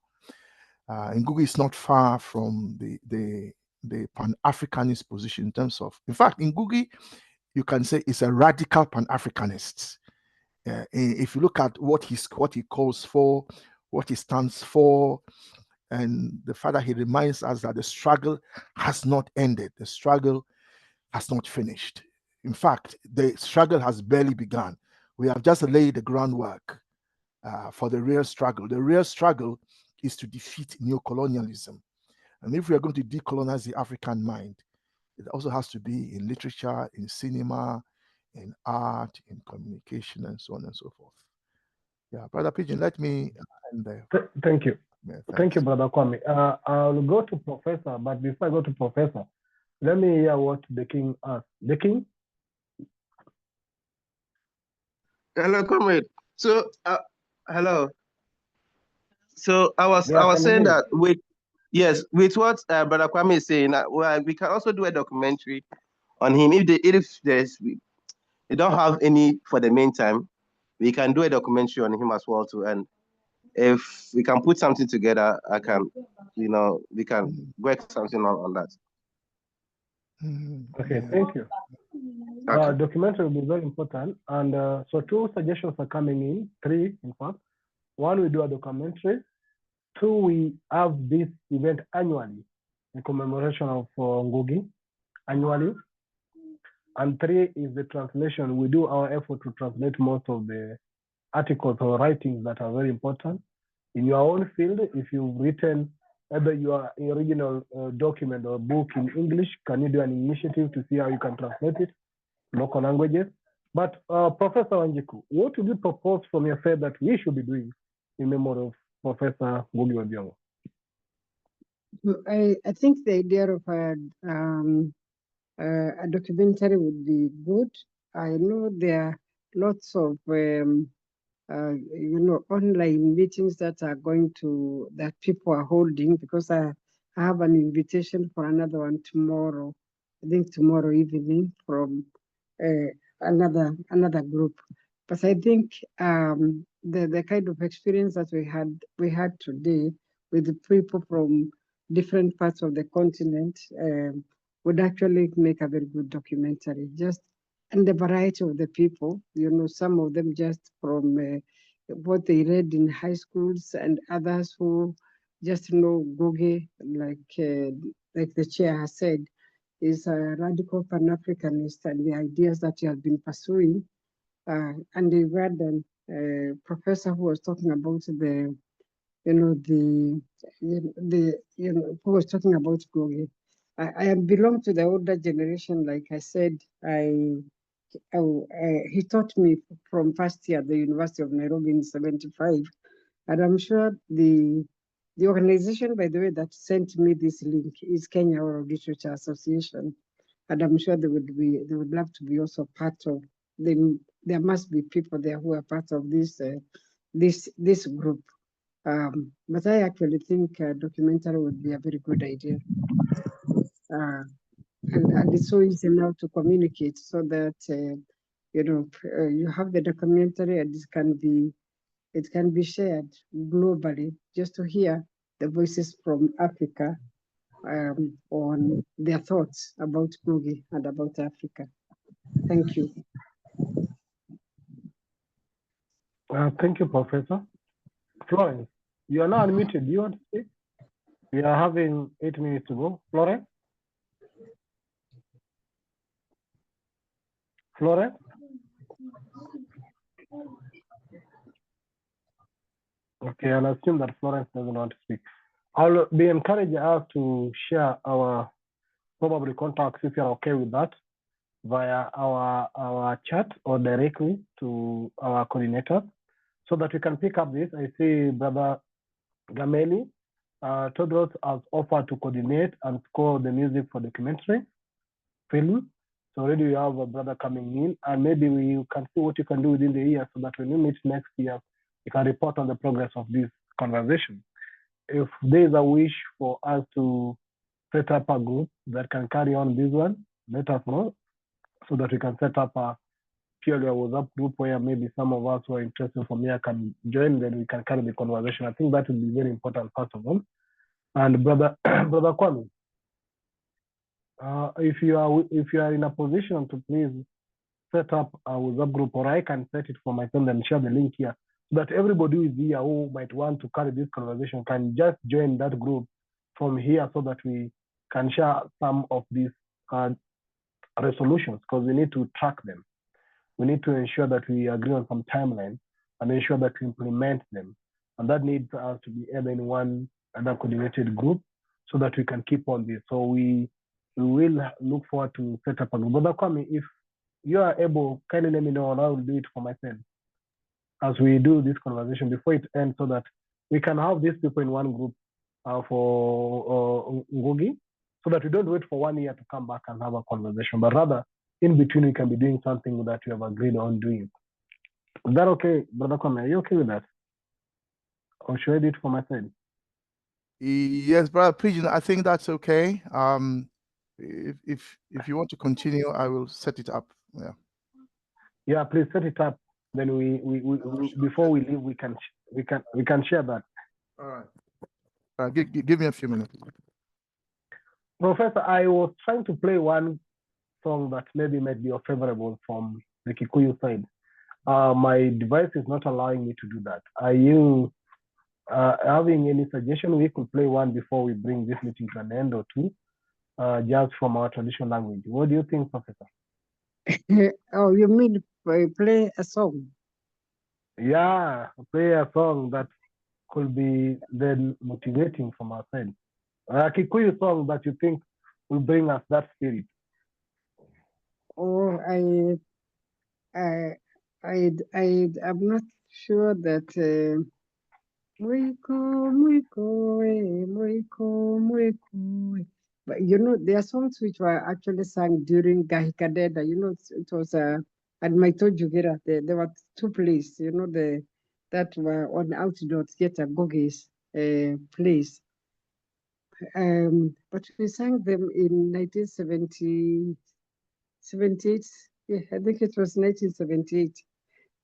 Speaker 22: Ngũgĩ is not far from the Pan-Africanist position in terms of, in fact, Ngũgĩ, you can say, is a radical Pan-Africanist. If you look at what he calls for, what he stands for, and the fact that he reminds us that the struggle has not ended, the struggle has not finished. In fact, the struggle has barely begun. We have just laid the groundwork for the real struggle. The real struggle is to defeat neocolonialism. And if we are going to decolonize the African mind, it also has to be in literature, in cinema, in art, in communication, and so on and so forth. Yeah, Brother Pigeon, let me end there.
Speaker 1: Thank you.
Speaker 22: Yeah,
Speaker 1: thank you, Brother Kwame. I'll go to Professor, but before I go to Professor, let me hear what the King asked. The King?
Speaker 4: Hello, comrade. So, hello. So I was
Speaker 1: Yeah,
Speaker 4: saying
Speaker 1: in.
Speaker 4: that with what Brother Kwame is saying, well, we can also do a documentary on him. If they don't have any for the meantime, we can do a documentary on him as well too. And if we can put something together, we can work something on that.
Speaker 1: Okay, thank you.
Speaker 4: Okay.
Speaker 1: Documentary will be very important. And so 2 suggestions are coming in, 3 in fact. 1, we do a documentary. 2, we have this event annually in commemoration of Ngũgĩ annually. And 3 is the translation. We do our effort to translate most of the articles or writings that are very important. In your own field, if you've written either your original document or book in English, can you do an initiative to see how you can translate it to local languages? But Professor Wanjiku, what would you propose from your side that we should be doing in memory of Professor Ngũgĩ wa Thiong'o?
Speaker 9: I think the idea of a documentary would be good. I know there are lots of online meetings that people are holding, because I have an invitation for another one tomorrow. I think tomorrow evening from another group. But I think the kind of experience that we had today with the people from different parts of the continent would actually make a very good documentary. And the variety of the people, some of them just from what they read in high schools, and others who just know Ngũgĩ, like the chair has said, is a radical Pan-Africanist, and the ideas that he has been pursuing. And the Ugandan professor who was talking about who was talking about Ngũgĩ. I belong to the older generation. Like I said, he taught me from first year at the University of Nairobi in '75, and I'm sure the organization, by the way, that sent me this link is Kenya Oral Literature Association, and I'm sure they would love to be also part of them. There must be people there who are part of this group. But I actually think a documentary would be a very good idea. And it's so easy now to communicate, so that you have the documentary, and it can be shared globally, just to hear the voices from Africa on their thoughts about Ngũgĩ and about Africa. Thank you.
Speaker 1: Thank you, Professor. Florence, you are now unmuted. Do you want to speak? We are having 8 minutes to go. Florence? Florence? Okay, I'll assume that Florence doesn't want to speak. I'll be encouraging us to share our probably contacts, if you're okay with that, via our chat or directly to our coordinator, so that we can pick up this. I see Brother Gameli Todros has offered to coordinate and score the music for documentary film. So already we have a brother coming in, and maybe we can see what you can do within the year, so that when you meet next year, you can report on the progress of this conversation. If there is a wish for us to set up a group that can carry on this one, let us know, so that we can set up a purely a WhatsApp group where maybe some of us who are interested from here can join, then we can carry the conversation. I think that would be very important, first of all. And Brother Kwame, if you are in a position to please set up a WhatsApp group, or I can set it for myself and share the link here, so that everybody who is here who might want to carry this conversation can just join that group from here, so that we can share some of these resolutions, because we need to track them. We need to ensure that we agree on some timeline and ensure that we implement them. And that needs us to be either in one other coordinated group, so that we can keep on this. So we will look forward to set up a group. Brother Kwame, if you are able, kindly let me know, and I will do it for myself as we do this conversation before it ends, so that we can have these people in one group for Ngũgĩ, so that we don't wait for 1 year to come back and have a conversation, but rather in between we can be doing something that we have agreed on doing. Is that okay, Brother Kwame? Are you okay with that? Or should I do it for my side?
Speaker 22: Yes, Brother Pigeon, I think that's okay. If you want to continue, I will set it up. Yeah.
Speaker 1: Yeah, please set it up. Then we before we leave, we can share that.
Speaker 22: All right. Give me a few minutes.
Speaker 1: Professor, I was trying to play one song that maybe might be favorable from the Gĩkũyũ side. My device is not allowing me to do that. Are you having any suggestion? We could play one before we bring this meeting to an end, or two, just from our traditional language. What do you think, Professor?
Speaker 9: Oh, you mean play a song?
Speaker 1: Yeah, play a song that could be then motivating from our side. A Gĩkũyũ song that you think will bring us that spirit.
Speaker 9: Oh, I'm not sure that. But you know, there are songs which were actually sung during Gahikadeda. You know, it was at Maitojugera. There were two plays. You know, that were on outdoor theater, Ngũgĩ's plays. But we sang them in 1978. Yeah, I think it was 1978.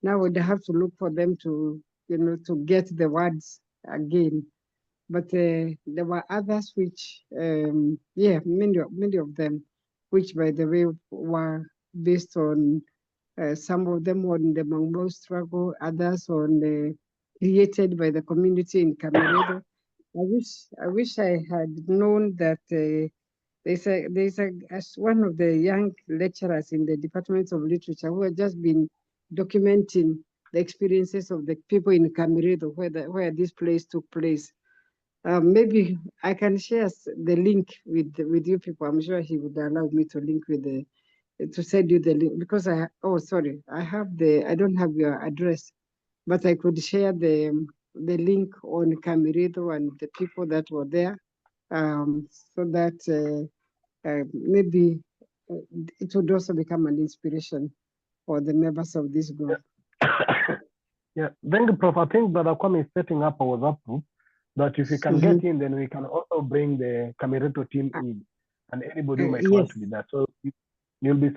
Speaker 9: Now we'd have to look for them to, you know, to get the words again. But there were others which, many of them, which by the way were based on some of them on the Mangbo struggle, others on created by the community in Cameroon. I wish I had known that as one of the young lecturers in the Department of Literature who had just been documenting the experiences of the people in Cameroon where this place took place. Maybe I can share the link with you people. I'm sure he would allow me to link with to send you the link, because I don't have your address, but I could share the link on Cameroon and the people that were there, so that maybe it would also become an inspiration for the members of this group.
Speaker 1: Yeah, thank you, Prof. I think Brother Kwame is setting up a WhatsApp group that if we can get in, then we can also bring the Cameroon team in, and anybody who might want to be there. So you'll be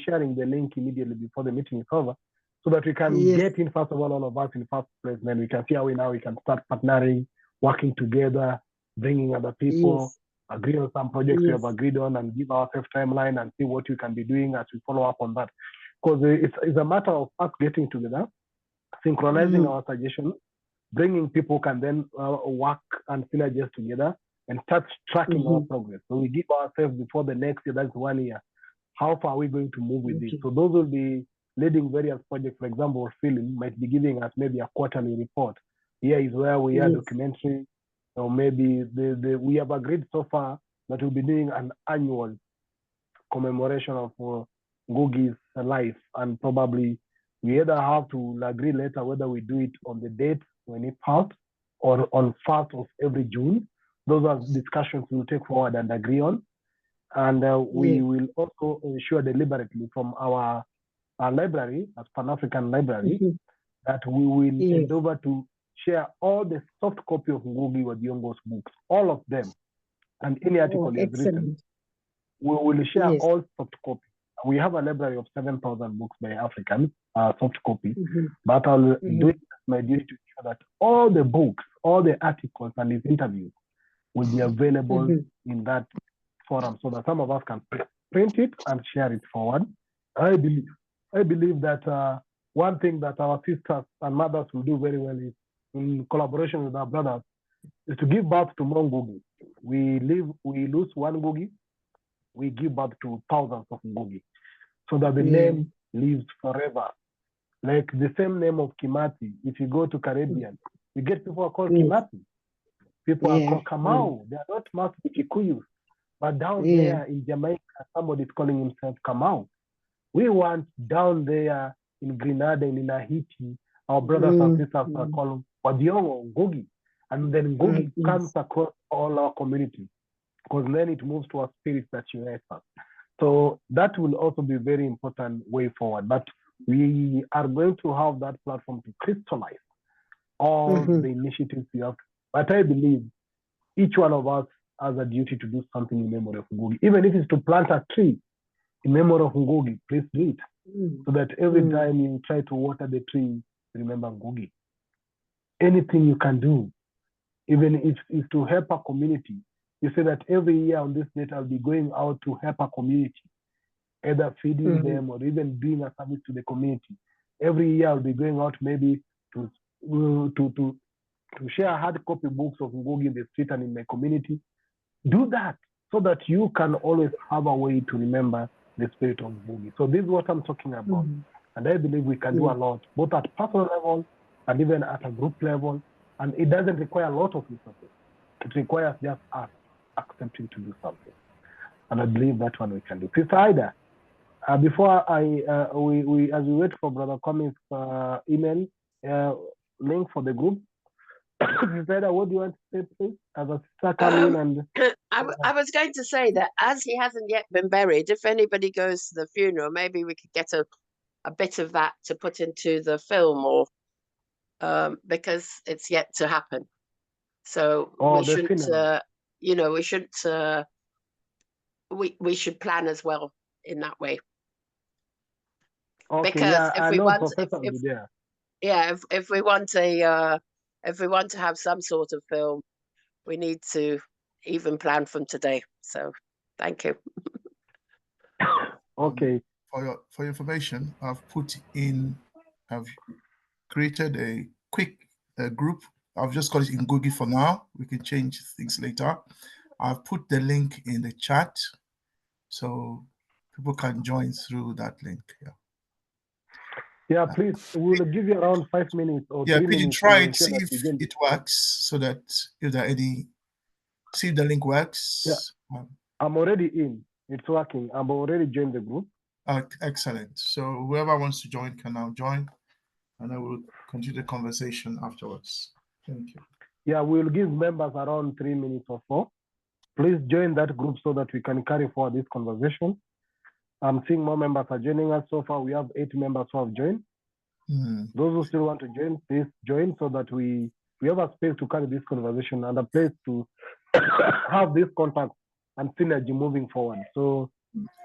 Speaker 1: sharing the link immediately before the meeting is over, so that we can get in, first of all of us in the first place, then we can see how we can start partnering, working together, bringing other people, agree on some projects we have agreed on, and give ourselves timeline and see what we can be doing as we follow up on that. Because it's a matter of us getting together, synchronizing our suggestions, bringing people can then work and synergize together and start tracking our progress. So we give ourselves before the next year, that's 1 year, how far are we going to move with this? So those will be leading various projects. For example, film might be giving us maybe a quarterly report. Here is where we are documentary, or maybe we have agreed so far that we'll be doing an annual commemoration of Ngũgĩ's life, and probably we either have to agree later whether we do it on the date when it passed or on 1st of every June. Those are discussions we'll take forward and agree on. And we will also ensure deliberately from our library, as Pan-African Library, that we will endeavor to share all the soft copy of Ngũgĩ wa Thiong'o's books, all of them, and any article he has written. We will share all soft copy. We have a library of 7,000 books by Africans, soft copy, but I'll do it as my duty to ensure that all the books, all the articles and his interviews will be available in that forum, so that some of us can print it and share it forward. I believe that one thing that our sisters and mothers will do very well is, in collaboration with our brothers, is to give birth to more Ngũgĩ. We lose one Ngũgĩ, we give birth to thousands of Ngũgĩ, so that the name lives forever. Like the same name of Kimati, if you go to Caribbean, you get people are called Kimati. People are called Kamau. They are not marked with Gĩkũyũ. But down there in Jamaica, somebody is calling himself Kamau. We want down there in Grenada and in Haiti, our brothers and sisters are called Thiong'o, Ngũgĩ. And then Ngũgĩ comes across all our communities, because then it moves to a spirit that unites us. So that will also be a very important way forward. But we are going to have that platform to crystallize all the initiatives we have. But I believe each one of us has a duty to do something in memory of Ngũgĩ. Even if it's to plant a tree in memory of Ngũgĩ, please do it. So that every time you try to water the tree, remember Ngũgĩ. Anything you can do, even if it's to help a community. You say that every year on this date, I'll be going out to help a community, either feeding them or even doing a service to the community. Every year I'll be going out maybe to share hard copy books of Ngũgĩ in the street and in my community. Do that so that you can always have a way to remember the spirit of Ngũgĩ. So this is what I'm talking about. And I believe we can do a lot, both at personal level and even at a group level. And it doesn't require a lot of resources. It requires just us accepting to do something. And I believe that one we can do. Sister Ida, before as we wait for Brother Cummings' email link for the group, Sister Ida, what do you want to say, please? As a sister come in and...
Speaker 18: I was going to say that as he hasn't yet been buried, if anybody goes to the funeral, maybe we could get a bit of that to put into the film, or because it's yet to happen. So we shouldn't, you know, we shouldn't, we should plan as well in that way.
Speaker 1: Okay,
Speaker 18: because
Speaker 1: yeah,
Speaker 18: if we want, if we want to have some sort of film, we need to even plan from today. So thank you.
Speaker 1: Okay.
Speaker 10: For your information, I've created a quick group. I've just called it Ngũgĩ for now. We can change things later. I've put the link in the chat so people can join through that link.
Speaker 1: Yeah, please, we'll give you around 5 minutes or 3 minutes.
Speaker 10: Pigeon, try and see if it works, so that if there are any, see if the link works.
Speaker 1: Yeah, I'm already in. It's working. I'm already joined the group.
Speaker 10: Excellent. So whoever wants to join can now join, and I will continue the conversation afterwards. Thank you.
Speaker 1: Yeah, we'll give members around 3 minutes or so. Please join that group so that we can carry forward this conversation. I'm seeing more members are joining us. So far, we have 8 members who have joined. Those who still want to join, please join so that we have a space to carry this conversation and a place to have this contact and synergy moving forward. So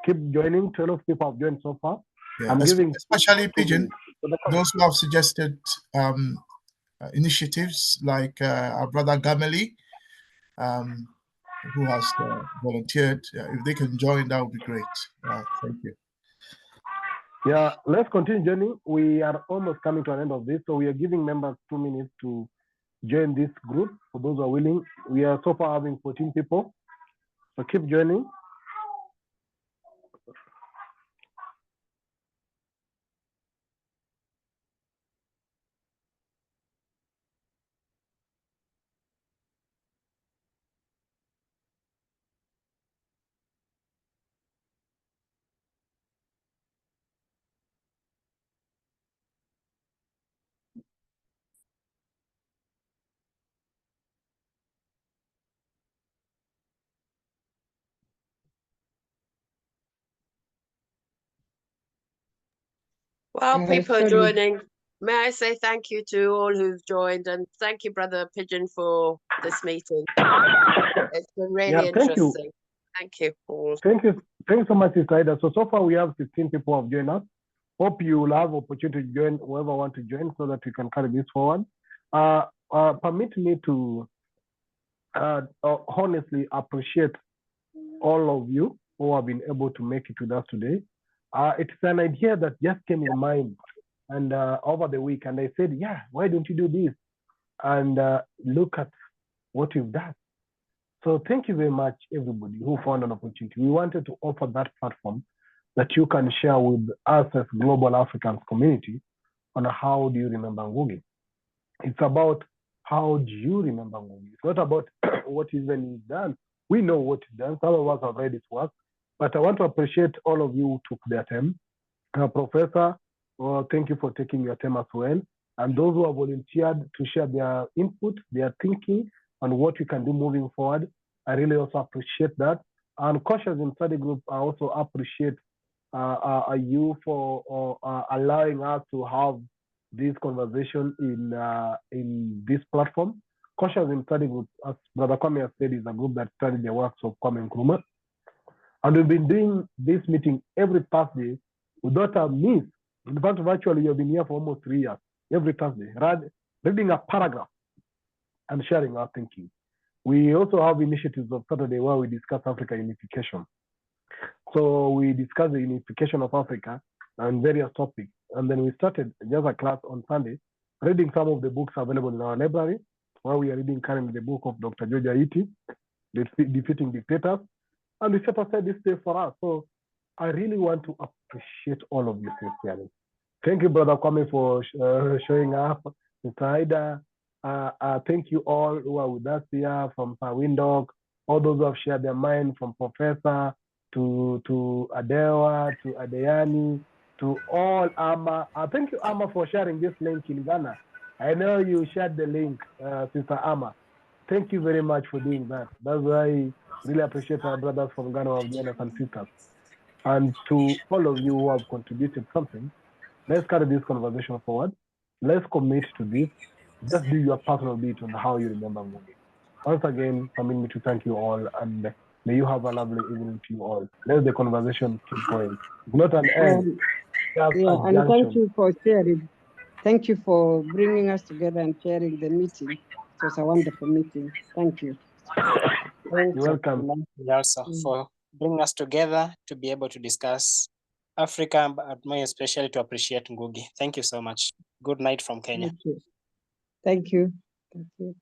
Speaker 1: keep joining. 12 people have joined so far.
Speaker 10: Yeah,
Speaker 1: I'm giving
Speaker 10: especially Pigeon, those who have suggested initiatives like our brother Gameli, who has volunteered. If they can join, that would be great. Thank you.
Speaker 1: Yeah, let's continue joining. We are almost coming to an end of this, so we are giving members 2 minutes to join this group. For those who are willing, we are so far having 14 people, so keep joining.
Speaker 18: While people are joining, may I say thank you to all who've joined, and thank you, Brother Pigeon, for this meeting. It's been really interesting. Thank you all.
Speaker 1: Thank you. Thanks so much, Sister Ida. So far we have 16 people who have joined us. Hope you will have opportunity to join, whoever want to join, so that we can carry this forward. Permit me to honestly appreciate all of you who have been able to make it with us today. It's an idea that just came in mind and over the week, and I said, yeah, why don't you do this? And look at what you've done. So thank you very much, everybody who found an opportunity. We wanted to offer that platform that you can share with us as Global Africans community on how do you remember Ngũgĩ. It's about how do you remember Ngũgĩ. It's not about what is then done. We know what is done. Some of us have read its work. But I want to appreciate all of you who took their time. Professor, thank you for taking your time as well. And those who have volunteered to share their input, their thinking, on what we can do moving forward. I really also appreciate that. And Cautious in Study Group, I also appreciate you for allowing us to have this conversation in this platform. Kosha has been studying with, as Brother Kwame has said, is a group that studied the works of Kwame Nkrumah. And we've been doing this meeting every Thursday without a miss. In fact, virtually, you've been here for almost 3 years, every Thursday, reading a paragraph and sharing our thinking. We also have initiatives of Saturday where we discuss Africa unification. So we discuss the unification of Africa and various topics. And then we started just a class on Sunday, reading some of the books available in our library, where we are reading currently the book of Dr. George Aiti, Defeating Dictators. And we set aside this day for us. So I really want to appreciate all of you sincerely. Thank you, Brother Kwame, for showing up. Mr. Haida, thank you all who are with us here, from Sir Windog, all those who have shared their mind, from Professor to Adewa, to Adeyani, to all Ama. Thank you, Ama, for sharing this link in Ghana. I know you shared the link, Sister Ama. Thank you very much for doing that. That's why I really appreciate our brothers from Ghana who have joined us and sisters. And to all of you who have contributed something, let's carry this conversation forward. Let's commit to this. Just do your personal bit on how you remember Ngũgĩ. Once again, permit me to thank you all, and may you have a lovely evening to you all. Let the conversation keep going. It's not an end.
Speaker 9: Yeah, and thank you for sharing. Thank you for bringing us together and sharing the meeting. It was a wonderful meeting. Thank you.
Speaker 1: You're welcome.
Speaker 20: Also for bringing us together to be able to discuss Africa, but more especially to appreciate Ngũgĩ. Thank you so much. Good night from Kenya.
Speaker 9: Thank you. Thank you. Thank you.